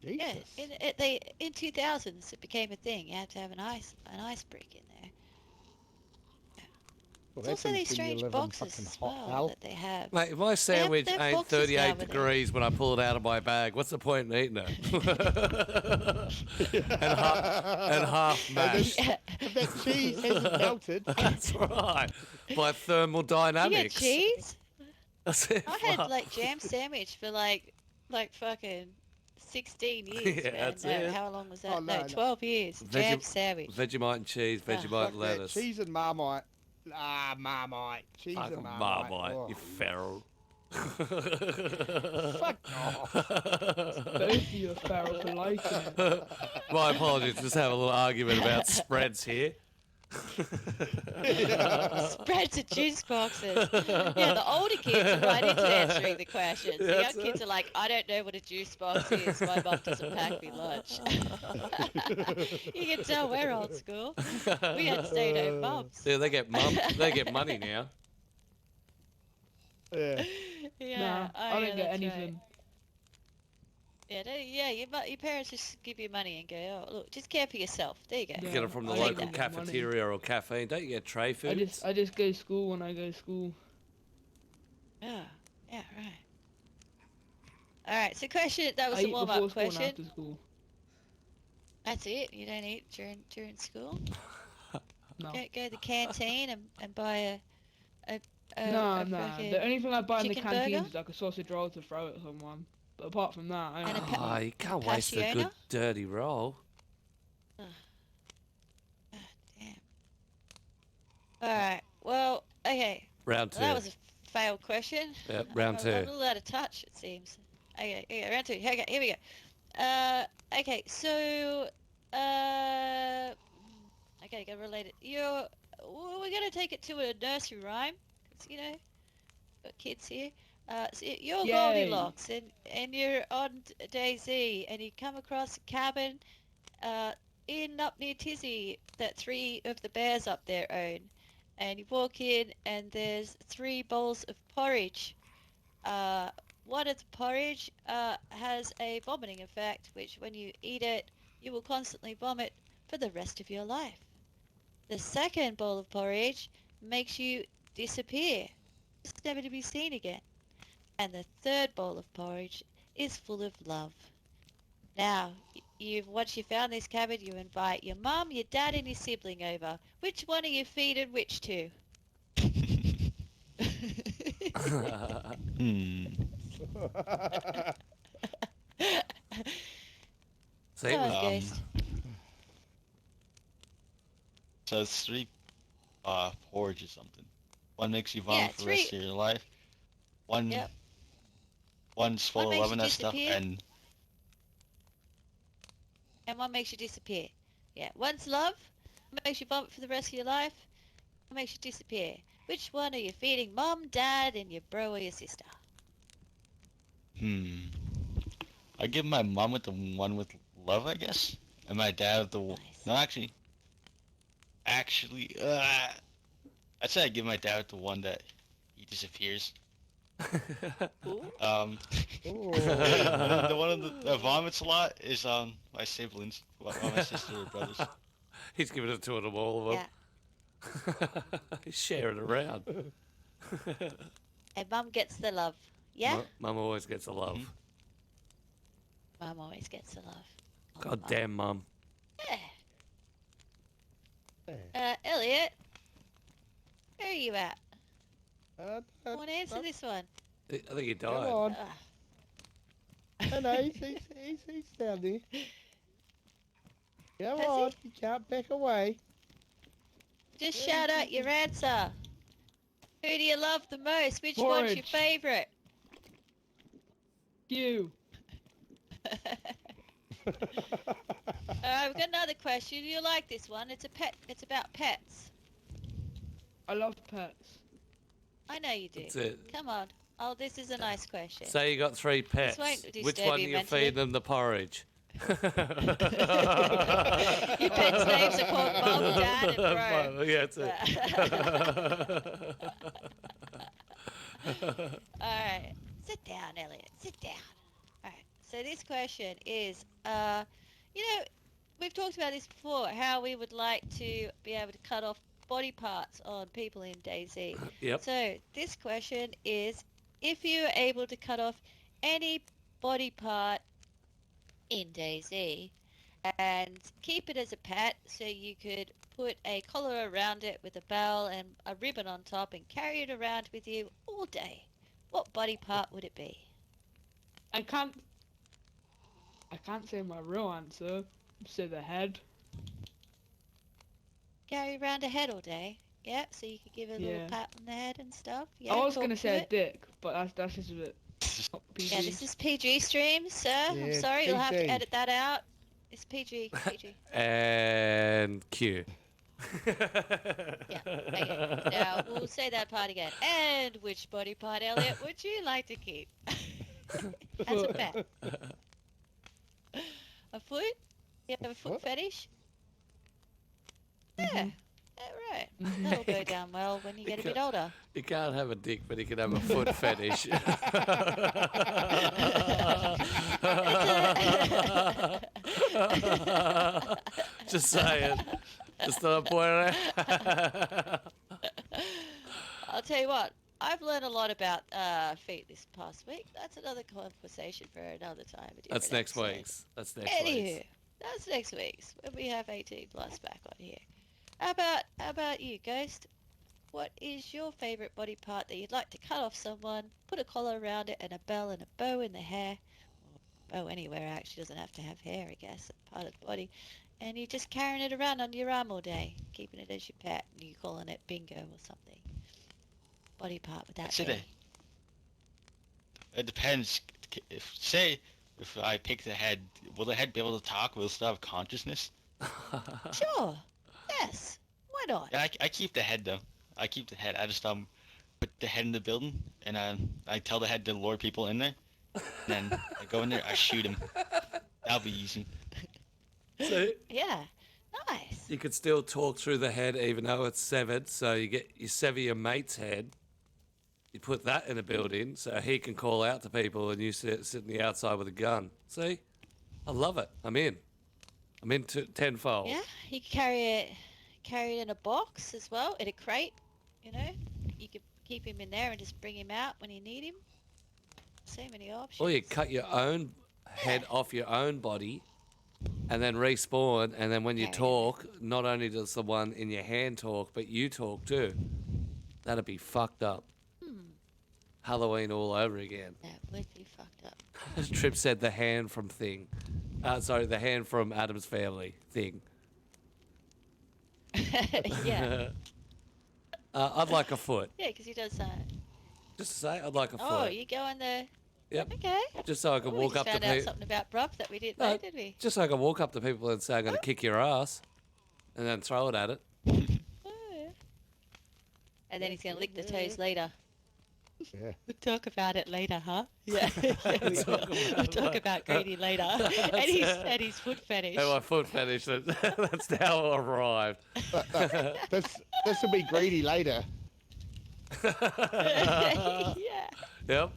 Yeah, Jesus. in 2000s it became a thing. You had to have an ice brick in there. Well, There's also that these seems to be strange 11 boxes fucking as hot well hell. that they have. Mate, if my sandwich they have ain't boxes 38 now with it. degrees when I pull it out of my bag, what's the point in eating it? and half mashed. If that cheese hasn't melted. That's right. By thermodynamics. You get cheese? That's it. I had like jam sandwich for like fucking 16 years. Yeah, man. that's No, it. how long was that? Oh, no, no. 12 years. Jam sandwich. Vegemite and cheese, Vegemite Fuck and that. lettuce. Cheese and Marmite. Ah, Marmite. Cheese Fucking and Marmite. Marmite, Oh. you feral. Fuck off. Both of you are feral for liking it. My apologies, just have a little argument about spreads here. Spreads of juice boxes. Yeah, the older kids are right into answering the questions. The That's young kids are like, I don't know what a juice box is. My mum doesn't pack me lunch. You can tell we're old school. We had stay-at-home mums. Yeah, they get money now. Yeah. Nah, I don't get anything. Yeah, your parents just give you money and go, oh, look, just care for yourself. There you go. Yeah. Get it from the I local don't get money. cafeteria or caffeine. Don't you get tray foods? I just go to school when I go to school. Yeah, right. Alright, so question, that was I the eat warm-up before school and question. after school. That's it? You don't eat during school? No. Go to the canteen and buy a No. fucking The only thing I buy in the chicken canteen burger? is like a sausage roll to throw at someone. But apart from that, I And a don't. pa- Oh, you can't waste a good Passiona? dirty roll. Ugh. God damn. Alright, well, okay. Round Well, that two. was a failed question. Yep, round I'm two. a little out of touch, it seems. Okay, round two. Okay, here we go. Okay, so, okay, go relate it. We're gonna take it to a nursery rhyme, 'cause, you know, got kids here. So you're Yay. Goldilocks, and you're on DayZ, and you come across a cabin, up near Tizzy that 3 of the bears up there own. And you walk in, and there's 3 bowls of porridge. One of the porridge has a vomiting effect, which when you eat it, you will constantly vomit for the rest of your life. The second bowl of porridge makes you disappear, just never to be seen again. And the third bowl of porridge is full of love. Now, once you found this cabin, you invite your mum, your dad, and your sibling over. Which one are you feeding which to? See, Go on, Ghost. So it's 3 porridge or something. One makes you vomit Yeah, for the rest of your life. One's One full of makes love you and that stuff, disappear. and And one makes you disappear. Yeah, one's love, makes you vomit for the rest of your life, one makes you disappear. Which one are you feeding, mum, dad, and your bro or your sister? I give my mom with the one with love, I guess, and my dad with the no, actually, I'd say I give my dad with the one that he disappears. Ooh. The one that vomits a lot is my siblings, my sister or brothers. he's giving it to them all of them. He's sharing it around. And mum gets the love. Yeah? Mum always gets a love. Mum always gets the love. Oh, God Mum. damn, Mum. Yeah. Elliot, where are you at? I want to answer this one. I think he Come died. on. No, he's down there. Come Has on, you can't back away. Just shout out your answer. Who do you love the most? Which one's your Porridge. favourite? You. We've got another question. You like this one? It's a pet. It's about pets. I love pets. I know you do. That's it. Come on. Oh, this is a nice question. Say you got 3 pets. won't Which disturb one do you you mentally. feed them the porridge? Your pet's names are called Mom, Dad, and Bro. Yeah, that's it. Alright. Sit down, Elliot. Sit down. Alright. So this question is, we've talked about this before, how we would like to be able to cut off body parts on people in DayZ. Yep. So this question is, if you were able to cut off any body part in DayZ and keep it as a pet, so you could put a collar around it with a bell and a ribbon on top and carry it around with you all day, what body part would it be? I can't say my real answer. Say the head. Carry around a head all day? Yeah, so you could give it a little Yeah. pat on the head and stuff? Yeah, I was talk gonna to say a it. dick, but that's just a bit not PG. Yeah, this is PG stream, sir. I'm Yeah, sorry, you'll have to PG. edit that out. It's PG. And Q. Yeah, okay. Now, we'll say that part again. And which body part, Elliot, would you like to keep? As a pet. A foot? You have a foot What? fetish? Yeah. Yeah, right. That'll go down well when you get a bit older. You can't have a dick, but you can have a foot fetish. Just saying. Just thought I'd point it out. I'll tell you what, I've learned a lot about feet this past week. That's another conversation for another time. a That's different next episode. week's. That's next Anywho, week's. that's next week's when we have 18 plus back on here. How about you, Ghost? What is your favourite body part that you'd like to cut off someone, put a collar around it and a bell and a bow in the hair, or bow anywhere, actually doesn't have to have hair, I guess, that's part of the body, and you're just carrying it around under your arm all day, keeping it as your pet, and you're calling it bingo or something. Body part would that That's it. be? It depends. If I pick the head, will the head be able to talk? Will it still have consciousness? Sure. Yes. Why not? Yeah, I keep the head though. I keep the head. I just put the head in the building, and I tell the head to lure people in there. And then I go in there, I shoot him. That'll be easy. So Yeah. Nice. you could still talk through the head even though it's severed. So you sever your mate's head. You put that in a building so he can call out to people, and you sit in the outside with a gun. See, I love it. I'm in tenfold. Yeah, you could carry it in a box as well, in a crate, you know. You could keep him in there and just bring him out when you need him. So many options. Or you cut your own head off your own body and then respawn, and then when you Carry it. talk, not only does the one in your hand talk, but you talk too. That'd be fucked up. Halloween all over again. That would be fucked up. Trip said the hand from thing. The hand from Adam's Family thing. Yeah. I'd like a foot. Yeah, because he does Just to say, I'd like a Oh, foot. you go on the... Yep. Okay. Just so I can We walk just up to found out people. something about Brock that we didn't No, know, did we? just so I can walk up to people and say I'm going to kick your ass, and then throw it at it. Oh, yeah. And then he's going to lick the toes later. Yeah. We'll talk about it later, huh? Yeah, yeah we will. We'll talk about Greedy later. and his foot fetish. And my foot fetish, that's now arrived. This will be greedy later. Yeah. Yep.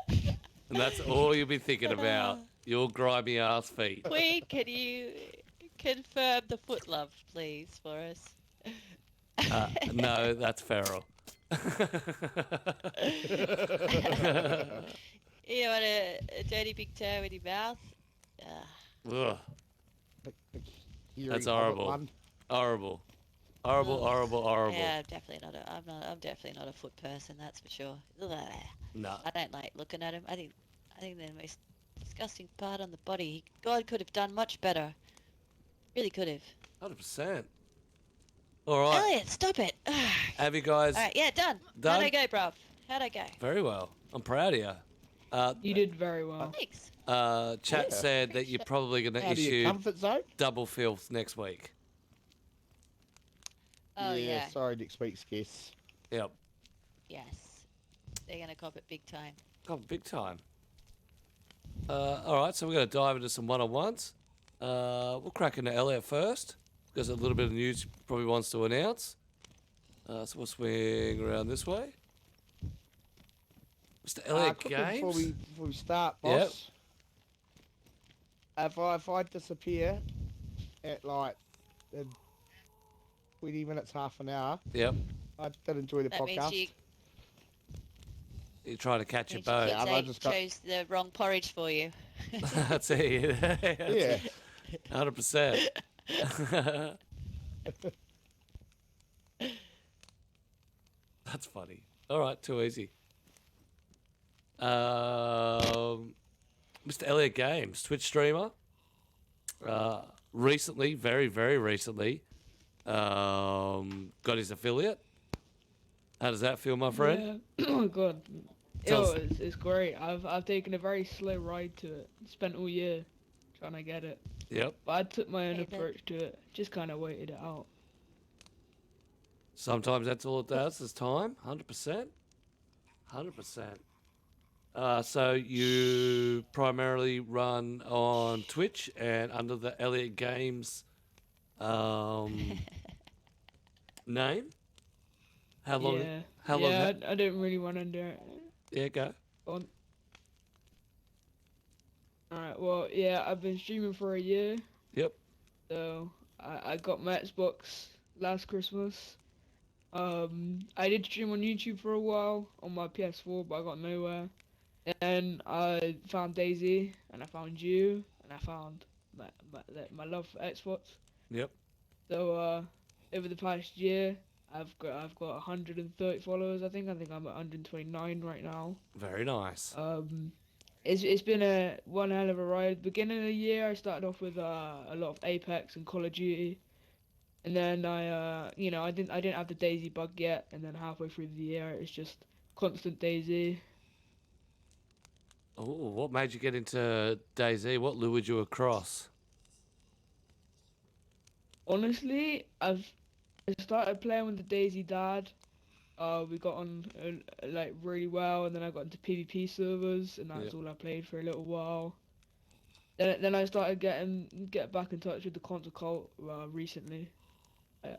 And that's all you'll be thinking about. Your grimy ass feet. Queen, can you confirm the foot love, please, for us? No, that's feral. You want a dirty big toe in your mouth? Ugh, Hearing that's Hobbit horrible. one. Horrible. Horrible, horrible, horrible. Yeah, I'm definitely not a foot person, that's for sure. Ugh. No. I don't like looking at him. I think they're the most disgusting part on the body. God could have done much better. Really could have. 100%. All right. Elliot, stop it. Have you guys All right, yeah, done. done? How'd I go, bruv? How'd I go? Very well. I'm proud of you. You did very well. Thanks. Chat Yeah. said that you're probably going to Out of your issue comfort zone? double filth next week. Oh, yeah. Sorry, Nick Speaks guests. Yep. Yes. They're going to cop it big time. Oh, big time. All right, so we're going to dive into some one-on-ones. We'll crack into Elliot first, because a little bit of news he probably wants to announce. So we'll swing around this way. Mr. Elliot Quickly Games. before we start, Yep. boss. If I disappear at like 20 minutes, half an hour, Yep. I did enjoy the That means podcast. You're trying to catch a means your boat. Yeah, I kids just got- chose the wrong porridge for you. That's it. Yeah. 100%. That's funny. All right, too easy. Mr. Elliot Games, Twitch streamer. Recently, very, very recently, got his affiliate. How does that feel, my friend? Yeah. Oh god. Tell us- It's great. I've taken a very slow ride to it. Spent all year trying to get it. Yep. But I took my own Hey, then. approach to it. Just kind of waited it out. Sometimes that's all it does is time. 100%. 100%. So you primarily run on Twitch and under the Elliot Games name. How long? Yeah. How long? Yeah, I don't really want to do it. Yeah, go. On. Alright, well, yeah, I've been streaming for a year. Yep. So, I got my Xbox last Christmas. I did stream on YouTube for a while on my PS4, but I got nowhere. And I found DayZ, and I found you, and I found my love for Xbox. Yep. So, over the past year, I've got 130 followers. I think I'm at 129 right now. Very nice. It's been one hell of a ride. Beginning of the year, I started off with a lot of Apex and Call of Duty, and then I didn't have the DayZ bug yet, and then halfway through the year, it's just constant DayZ. Oh, what made you get into DayZ? What lured you across? Honestly, I started playing with the DayZ dad. We got on like really well, and then I got into PvP servers, and that's Yep. all I played for a little while. Then I started get back in touch with the console cult recently.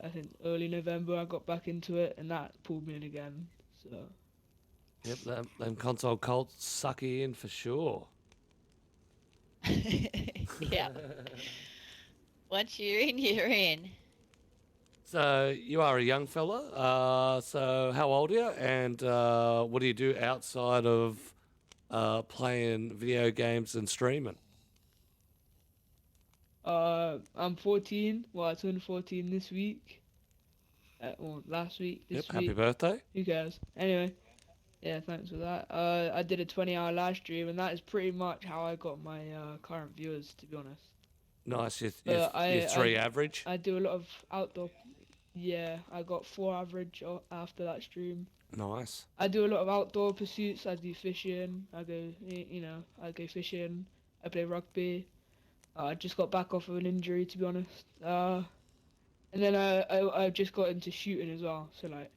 I think early November I got back into it, and that pulled me in again. So Yep, them console cults suck you in for sure. Yeah. Once you're in, you're in. So you are a young fella. So how old are you? And what do you do outside of playing video games and streaming? I'm 14. Well, I turned 14 this week. Well, last week. This Yep, happy week. birthday. Who cares? Anyway, yeah, thanks for that. I did a 20-hour live stream, and that is pretty much how I got my current viewers, to be honest. Nice. You're I- three average. I do a lot of outdoor. Yeah, I got 4 average after that stream. Nice. I do a lot of outdoor pursuits. I do fishing. I go fishing. I play rugby. I just got back off of an injury, to be honest. And then I just got into shooting as well. So like,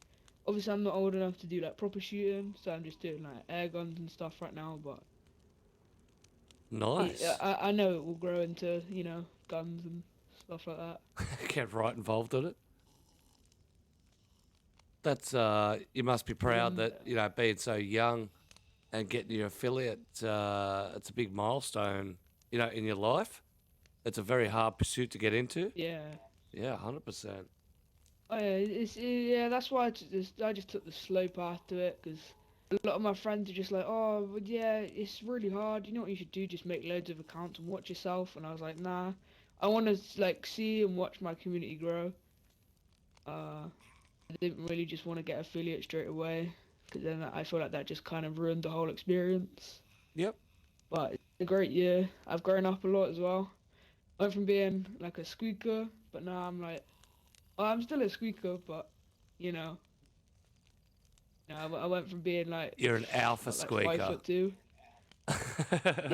obviously I'm not old enough to do like proper shooting, so I'm just doing like air guns and stuff right now. But Nice. I know it will grow into guns and stuff like that. Get right involved in it. That's you must be proud that being so young and getting your affiliate. It's a big milestone, in your life. It's a very hard pursuit to get into. Yeah. Yeah, 100%. Oh yeah, that's why I just took the slow path to it, because a lot of my friends are just like, oh, well, yeah, it's really hard. You know what you should do? Just make loads of accounts and watch yourself. And I was like, nah, I want to like see and watch my community grow. I didn't really just want to get affiliate straight away, because then I feel like that just kind of ruined the whole experience. Yep. But it's a great year. I've grown up a lot as well. Went from being like a squeaker, but now I'm like I'm still a squeaker, but you know, I went from being like You're an alpha like squeaker. 5'2".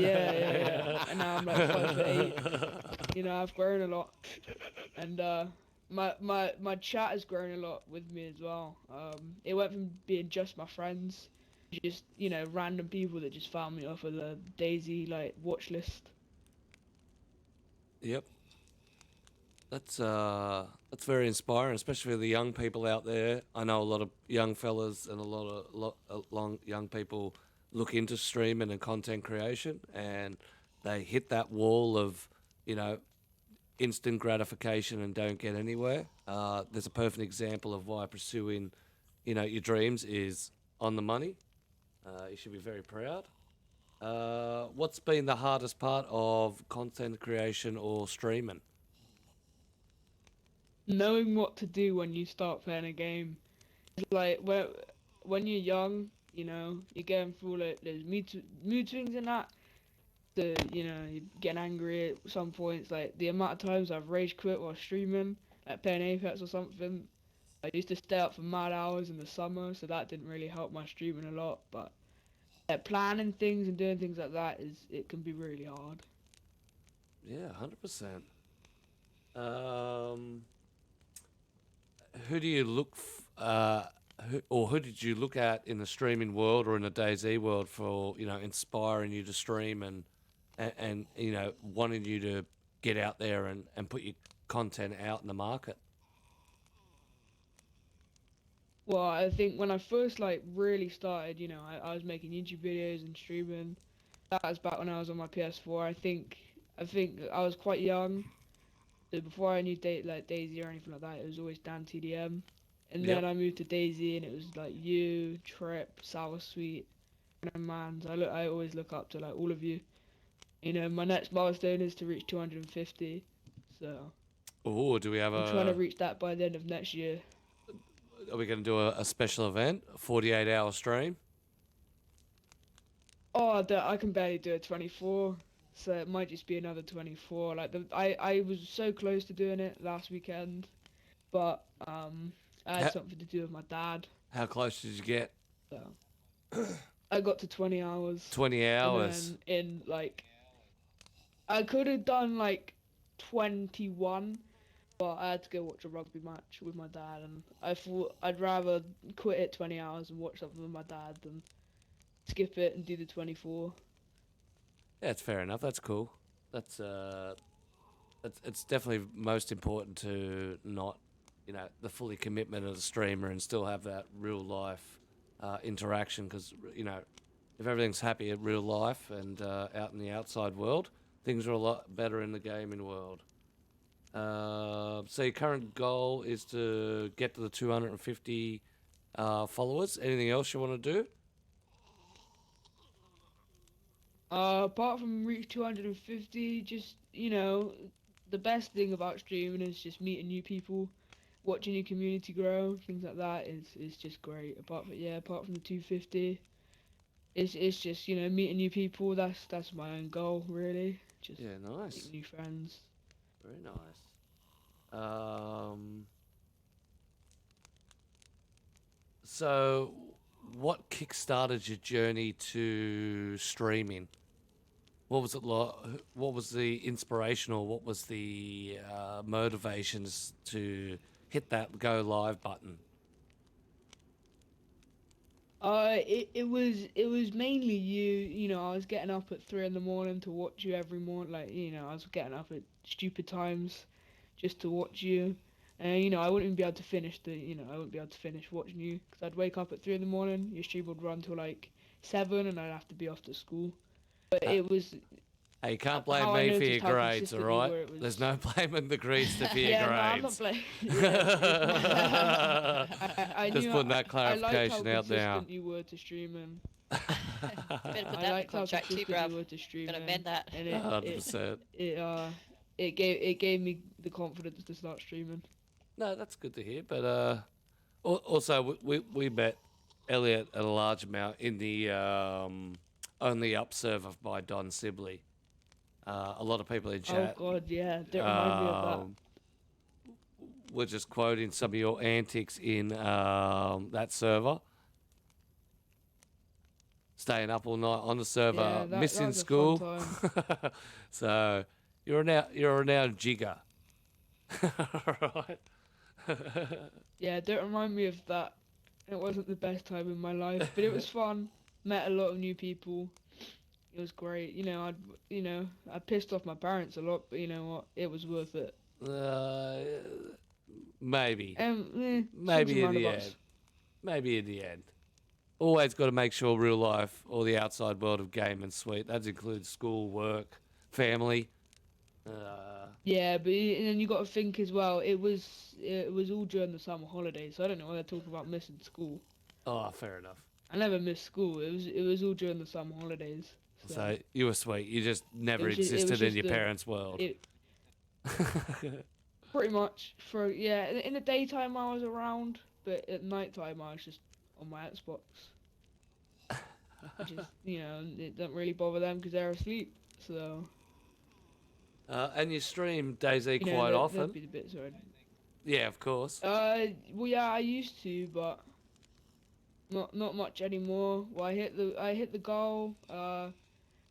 Yeah. And now I'm like 5'8". You know, I've grown a lot, and my chat has grown a lot with me as well. It went from being just my friends, just random people that just found me off of the DayZ like watch list. Yep. That's very inspiring, especially for the young people out there. I know a lot of young fellas and a lot of young people look into streaming and content creation, and they hit that wall of, instant gratification and don't get anywhere. There's a perfect example of why pursuing, your dreams is on the money. You should be very proud. What's been the hardest part of content creation or streaming? Knowing what to do when you start playing a game. It's like when you're young, you're going through like there's mood swings and that. You get angry at some points. Like the amount of times I've rage quit while streaming, like playing Apex or something. I used to stay up for mad hours in the summer, so that didn't really help my streaming a lot. But planning things and doing things like that it can be really hard. Yeah, 100%. Who do you look who did you look at in the streaming world or in the DayZ world for, inspiring you to stream and wanting you to get out there and put your content out in the market? Well, I think when I first really started, I was making YouTube videos and streaming. That was back when I was on my PS4. I think I was quite young. So before I knew DayZ or anything like that, it was always Dan TDM. And then I moved to DayZ and it was like you, Trip, Sour Sweet, and Mans. I always look up to like all of you. My next milestone is to reach 250. So Oh, do we have I'm trying to reach that by the end of next year. Are we going to do a special event, a 48-hour stream? Oh, I can barely do a 24. So it might just be another 24. I was so close to doing it last weekend, but I had something to do with my dad. How close did you get? So I got to 20 hours. 20 hours. And then I could have done 21, but I had to go watch a rugby match with my dad, and I thought I'd rather quit at 20 hours and watch something with my dad than skip it and do the 24. Yeah, it's fair enough. That's cool. That's it's definitely most important to not, the fully commitment of the streamer and still have that real life interaction, because if everything's happy in real life and out in the outside world, things are a lot better in the gaming world. So your current goal is to get to the 250 followers. Anything else you want to do? Apart from reach 250, just, the best thing about streaming is just meeting new people, watching your community grow, things like that is just great. Apart from the 250, it's just, meeting new people. That's my own goal, really. Just nice. making new friends. Very nice. So what kickstarted your journey to streaming? What was it like? What was the inspiration, or what was the motivations to hit that go live button? It was mainly you. I was getting up at 3 in the morning to watch you every morning. I was getting up at stupid times just to watch you. And I wouldn't even be able to finish I wouldn't be able to finish watching you because I'd wake up at 3 in the morning. Your stream would run till 7, and I'd have to be off to school. But it was. Hey, you can't blame me for your grades, all right? There's no blaming the Greece for your grades. No, I'm not blaming. I Just putting that clarification out there. I like how consistent you were to streaming. You better put that in the contract too, bruv. Gotta amend that. 100%. It gave me the confidence to start streaming. No, that's good to hear. But also, we met Elliot at a large amount in the Only Up server by Don Sibley. A lot of people in chat. Oh God, yeah! Don't remind me of that. were just quoting some of your antics in that server. Staying up all night on the server, Yeah, that missing was a school. fun time. So you're a now jigger. Right. Yeah, don't remind me of that. It wasn't the best time in my life, but it was fun. Met a lot of new people. It was great. I pissed off my parents a lot, but you know what? It was worth it. Maybe. Swings Maybe and in the roundabouts. end. Maybe in the end. Always got to make sure real life or the outside world of gaming sweet. That includes school, work, family. Yeah, but and then you got to think as well. It was all during the summer holidays, so I don't know why they're talking about missing school. Oh, fair enough. I never missed school. It was all during the summer holidays. So you were sweet. You just never It was existed in just your parents' world. Pretty much in the daytime I was around, but at nighttime I was just on my Xbox. It doesn't really bother them because they're asleep. So. And you stream DayZ quite that'd often. be the bits where Yeah, of course. well, yeah, I used to, but not much anymore. Well, I hit the goal.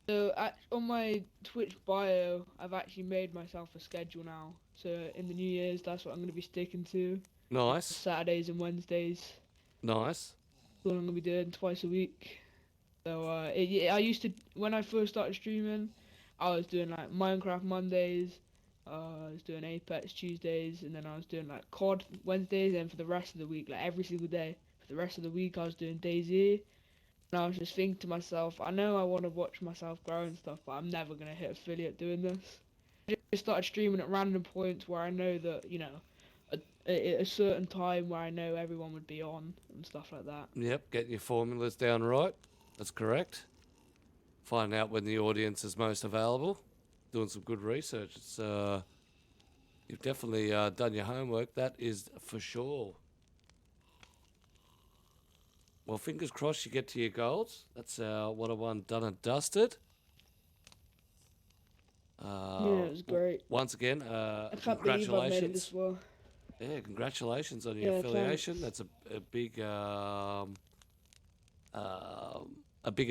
On my Twitch bio, I've actually made myself a schedule now. So in the New Year's, that's what I'm gonna be sticking to. Nice. Saturdays and Wednesdays. Nice. That's what I'm gonna be doing twice a week. So I used to, when I first started streaming, I was doing like Minecraft Mondays. I was doing Apex Tuesdays, and then I was doing like COD Wednesdays, and for the rest of the week, like every single day, for the rest of the week, I was doing DayZ. And I was just thinking to myself, I know I want to watch myself grow and stuff, but I'm never going to hit affiliate doing this. I just started streaming at random points where I know that, at a certain time where I know everyone would be on and stuff like that. Yep, getting your formulas down right. That's correct. Finding out when the audience is most available. Doing some good research. It's you've definitely done your homework, that is for sure. Well, fingers crossed you get to your goals. That's what a one done and dusted. Yeah, it was great. Once again, I can't believe I made it this far. Yeah, congratulations on your affiliation. That's a big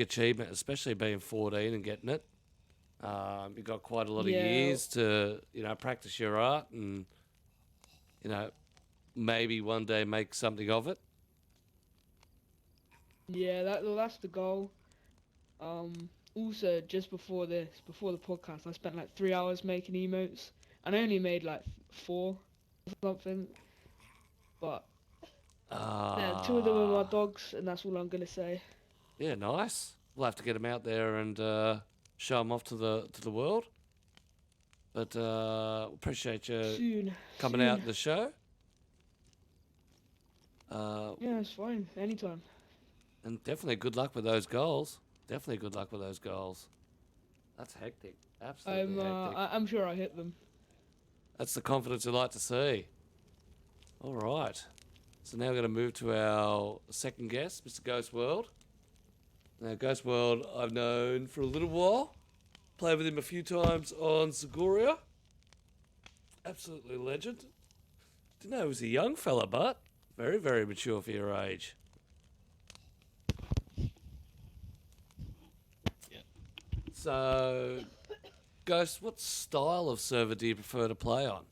achievement, especially being 14 and getting it. You've got quite a lot of years to, practice your art and, maybe one day make something of it. Yeah, that's the goal. Also, just before the podcast, I spent like 3 hours making emotes, and I only made like 4 or something. But yeah, 2 of them are my dogs, and that's all I'm gonna say. Yeah, nice. We'll have to get them out there and show them off to the world. But appreciate you coming out to the show. Yeah, it's fine. Anytime. And definitely good luck with those goals. Definitely good luck with those goals. That's hectic. Absolutely hectic. I'm sure I hit them. That's the confidence you like to see. All right. So now we're going to move to our second guest, Mr. Ghostwrld. Now, Ghostwrld I've known for a little while. Played with him a few times on Zagoria. Absolutely legend. Didn't know he was a young fella, but very, very mature for your age. So, Ghost, what style of server do you prefer to play on?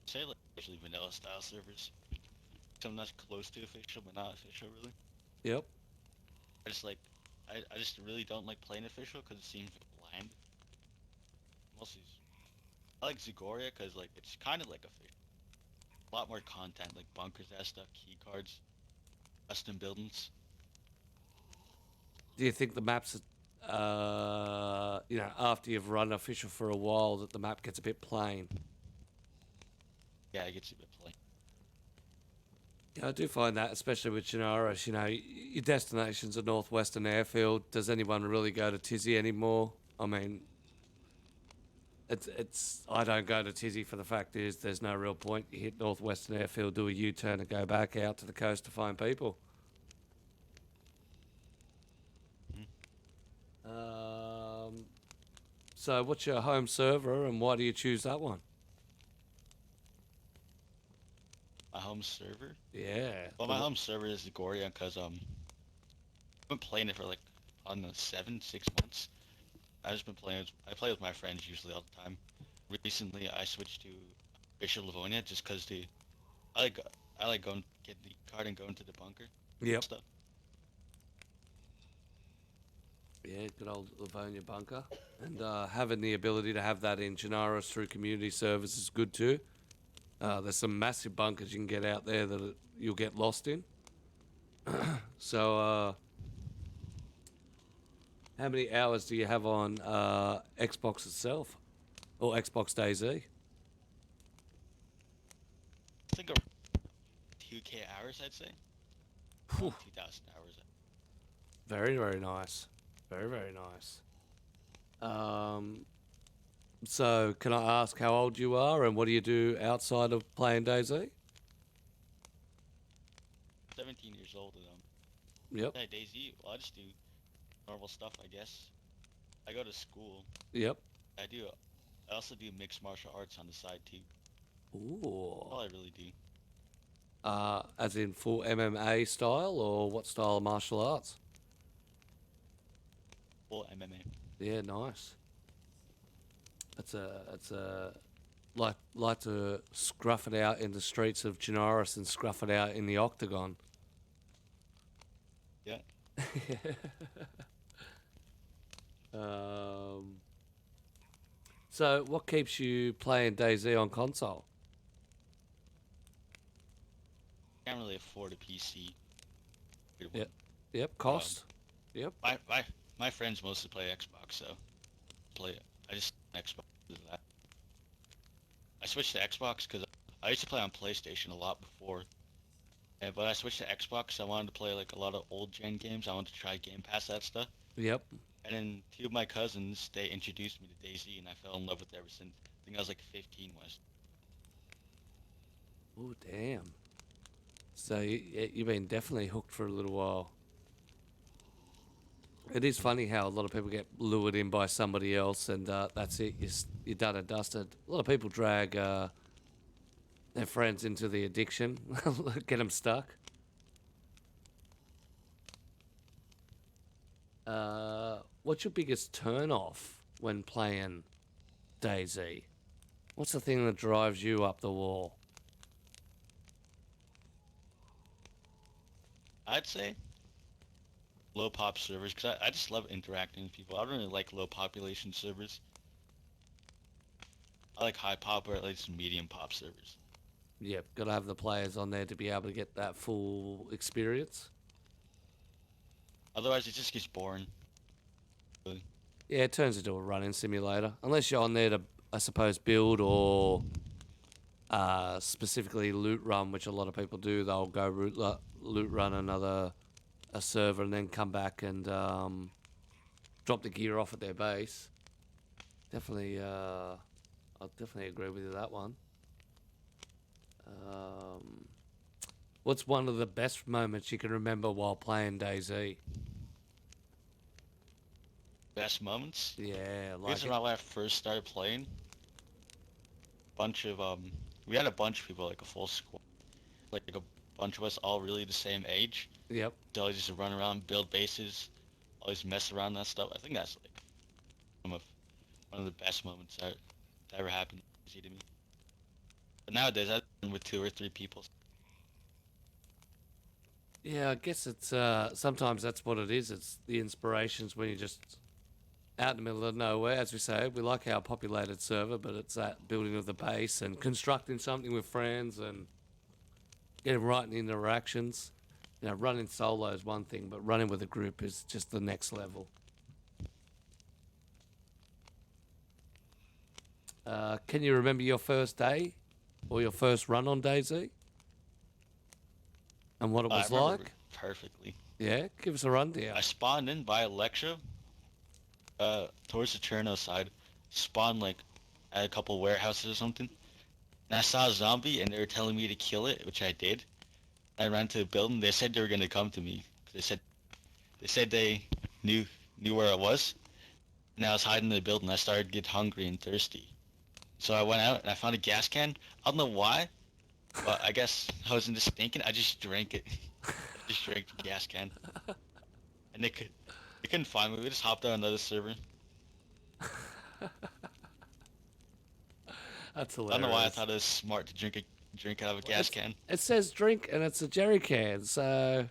Say like usually vanilla style servers. Something that's close to official, but not official really. Yep. I just really don't like playing official because it seems bland. Mostly, I like Zagoria because like it's kind of like official. A lot more content, like bunkers, that stuff, key cards, custom buildings. Do you think the maps, after you've run official for a while, that the map gets a bit plain? Yeah, it gets a bit plain. Yeah, I do find that, especially with Chinaris, your destination's a Northwestern airfield. Does anyone really go to Tizzy anymore? I mean, I don't go to Tizzy for the fact is there's no real point. You hit Northwestern airfield, do a U-turn and go back out to the coast to find people. So what's your home server and why do you choose that one? home server. Yeah. Well, my home server is Goria because I've been playing it for like on the 6 months. I've just been playing. I play with my friends usually all the time. Recently, I switched to Bishop Livonia just because I like going get the card and going to the bunker. Yep. Stuff. Yeah, good old Livonia bunker. And having the ability to have that in Ginaris through community service is good too. There's some massive bunkers you can get out there that you'll get lost in. So, how many hours do you have on Xbox itself? Or Xbox DayZ? I think around 2K hours, I'd say. 2,000 hours. Very, very nice. Very, very nice. So, can I ask how old you are and what do you do outside of playing DayZ? 17 years old. Yep. Hey, DayZ, well, I just do normal stuff, I guess. I go to school. Yep. I also do mixed martial arts on the side too. Ooh. All I really do. As in full MMA style or what style of martial arts? Full MMA. Yeah, nice. It's a like to scruff it out in the streets of Ginaris and scruff it out in the octagon. Yeah. So what keeps you playing DayZ on console? Can't really afford a PC. Yep. Cost. Yep. My friends mostly play Xbox, so I just Xbox is that. I switched to Xbox because I used to play on PlayStation a lot before, but I switched to Xbox. I wanted to play like a lot of old gen games. I wanted to try Game Pass, that stuff. Yep. And then 2 of my cousins, they introduced me to DayZ, and I fell in love with it ever since. I think I was like 15 was. Oh damn. So you've been definitely hooked for a little while. It is funny how a lot of people get lured in by somebody else, and that's it. You're done and dusted. A lot of people drag their friends into the addiction, get them stuck. What's your biggest turn off when playing DayZ? What's the thing that drives you up the wall? I'd say low pop servers, because I just love interacting with people. I don't really like low population servers. I like high pop or at least medium pop servers. Yep, gotta have the players on there to be able to get that full experience. Otherwise, it just gets boring. Yeah, it turns into a running simulator. Unless you're on there to, I suppose, build or specifically loot run, which a lot of people do. They'll go loot run a server and then come back and drop the gear off at their base. Definitely, I'll definitely agree with you that one. What's one of the best moments you can remember while playing DayZ? Best moments? Yeah, like This is when I first started playing. We had a bunch of people, like a full squad, like a bunch of us all really the same age. Yep. So I just run around, build bases, always mess around that stuff. I think that's like one of the best moments that ever happened to me. But nowadays, I've been with 2 or 3 people. Yeah, I guess it's sometimes that's what it is. It's the inspirations when you're just out in the middle of nowhere. As we say, we like our populated server, but it's that building of the base and constructing something with friends and getting right in interactions. You know, running solo is one thing, but running with a group is just the next level. Can you remember your first day or your first run on DayZ? And what it was like? Perfectly. Yeah, give us a rundown. I spawned in by Electra, towards the Cherno side. Spawned like at a couple warehouses or something. And I saw a zombie, and they were telling me to kill it, which I did. I ran to the building. They said they were gonna come to me. They said they knew where I was. And I was hiding in the building. I started to get hungry and thirsty. So I went out and I found a gas can. I don't know why, But I guess I was in this thinking, I just drank it. I just drank the gas can. And they couldn't find me. We just hopped on another server. That's I hilarious. don't know why I thought it was smart to drink out of a gas can. It says drink, and it's a jerry can, so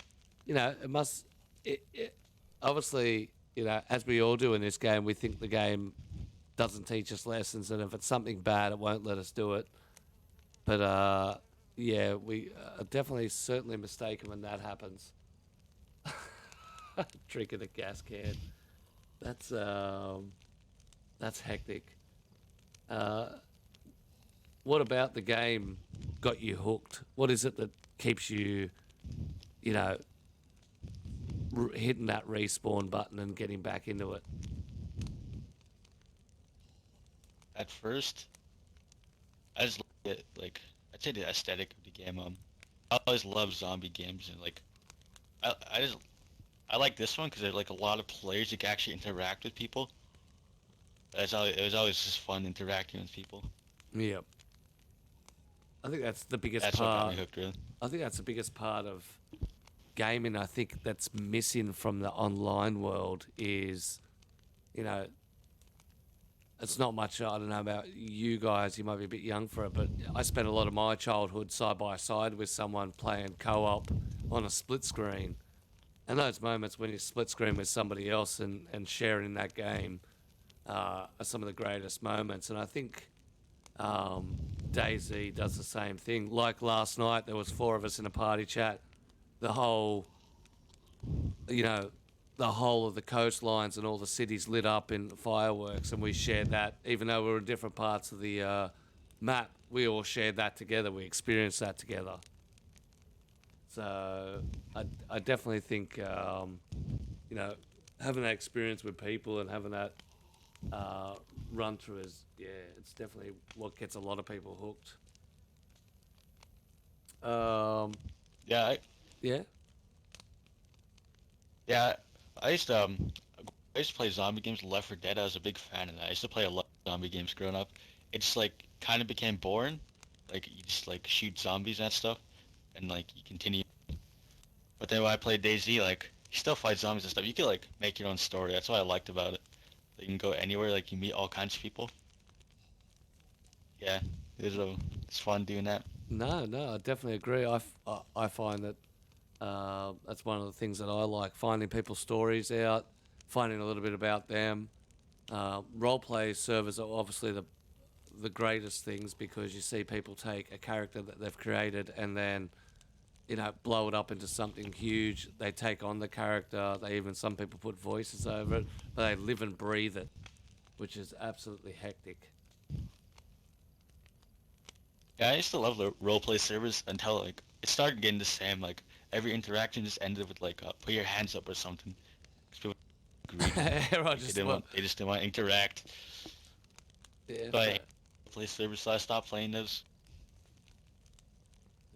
it must. Obviously, as we all do in this game, we think the game doesn't teach us lessons, and if it's something bad, it won't let us do it. But yeah, we are definitely certainly mistaken when that happens. Drinking a gas can. That's hectic. What about the game got you hooked? What is it that keeps you, hitting that respawn button and getting back into it? At first, I just like it, like I'd say the aesthetic of the game. I always love zombie games, and like I like this one because there's like a lot of players. You can actually interact with people. It was always just fun interacting with people. Yep. I think that's the biggest That's part. what got me hooked, really. I think that's the biggest part of gaming. I think that's missing from the online world is, it's not much. I don't know about you guys. You might be a bit young for it, but I spent a lot of my childhood side by side with someone playing co-op on a split screen. And those moments when you split screen with somebody else and sharing that game are some of the greatest moments. And I think DayZ does the same thing. Like last night, there was 4 of us in a party chat. The whole of the coastlines and all the cities lit up in fireworks, and we shared that. Even though we were in different parts of the map, we all shared that together. We experienced that together. So I definitely think, having that experience with people and having that run through it's definitely what gets a lot of people hooked. Yeah. Yeah. Yeah. I used to play zombie games. Left 4 Dead. I was a big fan of that. I used to play a lot of zombie games growing up. It just like kind of became boring. Like you just like shoot zombies and stuff, and like you continue. But then when I played DayZ, like you still fight zombies and stuff. You can like make your own story. That's what I liked about it. You can go anywhere. Like you meet all kinds of people. Yeah, it's fun doing that. No, I definitely agree. I find that that's one of the things that I like, finding people's stories out, finding a little bit about them. Roleplay servers are obviously the greatest things because you see people take a character that they've created and then, blow it up into something huge. They take on the character. Some people put voices over it, but they live and breathe it, which is absolutely hectic. Yeah, I used to love the roleplay servers until like it started getting the same. Like every interaction just ended with like put your hands up or something. 'Cause people agreed. They just didn't want to interact. Yeah. So I play servers, so I stopped playing those.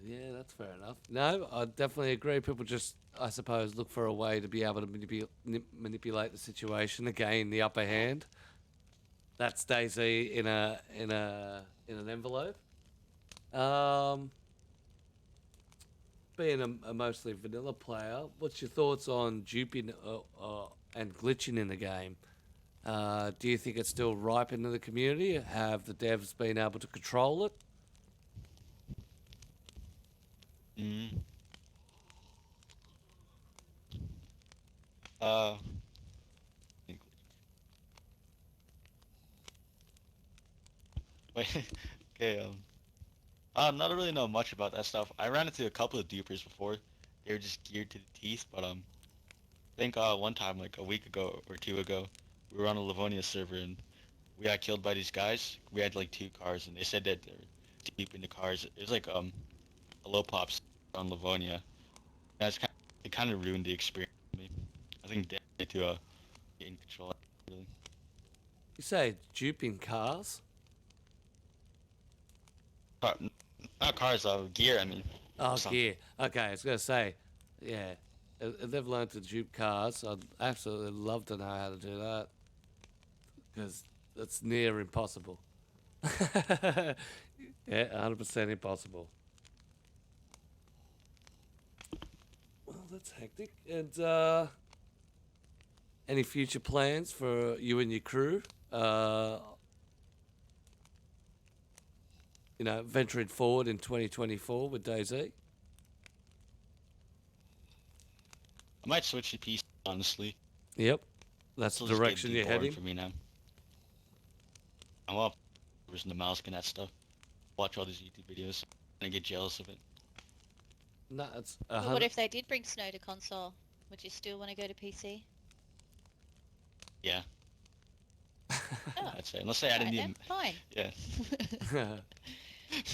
Yeah, that's fair enough. No, I definitely agree. People just, I suppose, look for a way to be able to manipulate the situation to gain the upper hand. That's DayZ in an envelope. Being a mostly vanilla player, what's your thoughts on duping and glitching in the game? Do you think it's still ripe into the community? Have the devs been able to control it? Mm. Uh. Wait. Okay. Not really know much about that stuff. I ran into a couple of dupers before. They were just geared to the teeth, but I think one time, like a week ago or 2 ago, we were on a Livonia server and we got killed by these guys. We had like 2 cars, and they said that they're deep in the cars. It was like a low pops on Livonia. It kind of ruined the experience for me. I think they need to get in control of it, really. You say duping cars? Not cars, gear, I mean. Oh, gear. Okay, I was going to say, yeah, if they've learned to dupe cars, I'd absolutely love to know how to do that. Because it's near impossible. Yeah, 100% impossible. that's hectic. And any future plans for you and your crew? Venturing forward in 2024 with DayZ? I might switch to PC, honestly. Yep. That's the It'll just direction get you're boring heading. for me now. I'm up in the mouse and that stuff. Watch all these YouTube videos and I get jealous of it. No, it's But what if they did bring Snow to console? Would you still want to go to PC? Yeah. Oh, I'd say. Unless they added alright new... then, fine. Yeah.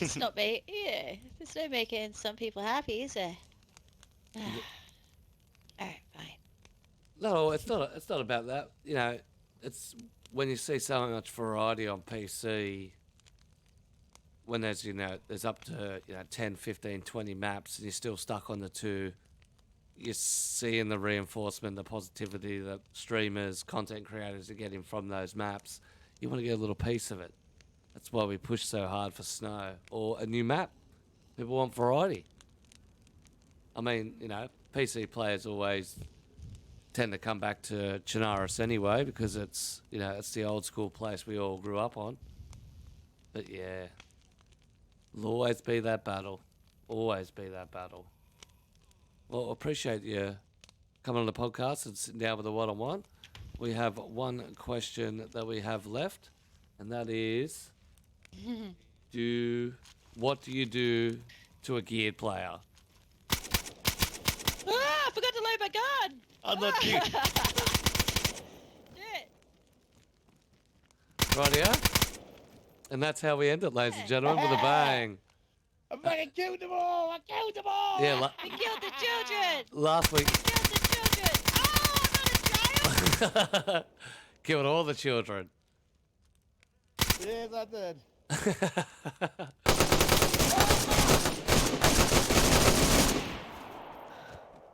It's not me. Yeah, there's no making some people happy, is there? Alright, fine. No, it's not. It's not about that. It's when you see so much variety on PC. When there's there's up to 10, 15, 20 maps, and you're still stuck on the two. You're seeing the reinforcement, the positivity that streamers, content creators are getting from those maps. You want to get a little piece of it. That's why we push so hard for Snow or a new map. People want variety. I mean, PC players always tend to come back to Chernarus anyway because it's it's the old school place we all grew up on. But yeah, it'll always be that battle. Always be that battle. Well, appreciate you coming on the podcast and sitting down with a one-on-one. We have one question that we have left, and that is, what do you do to a geared player? I forgot to load my gun! I'm not cute. Shit. Rightio. And that's how we end it, ladies and gentlemen, with a bang. I fucking killed them all! I killed them all! Yeah, We killed the children! last week We killed the children! Oh, I'm not a giant! killed all the children. Yes, I did.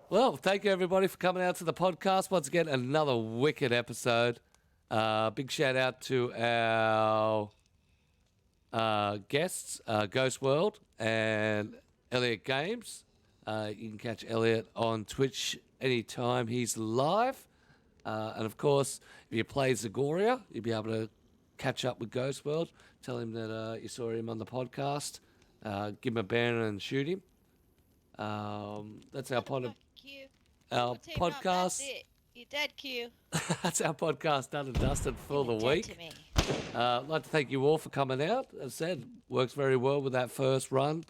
Well, thank you everybody for coming out to the podcast. Once again, another wicked episode. Big shout out to our guests, Ghostwrld and Elliot Games. You can catch Elliot on Twitch anytime he's live. And of course, if you play Zagoria, you'll be able to catch up with Ghostwrld. Tell him that you saw him on the podcast. Give him a banner and shoot him. That's our our podcast. That's it. You're dead, Q. That's our podcast done and dusted for the You're dead week. to me. I'd like to thank you all for coming out. As I said, works very well with that first run.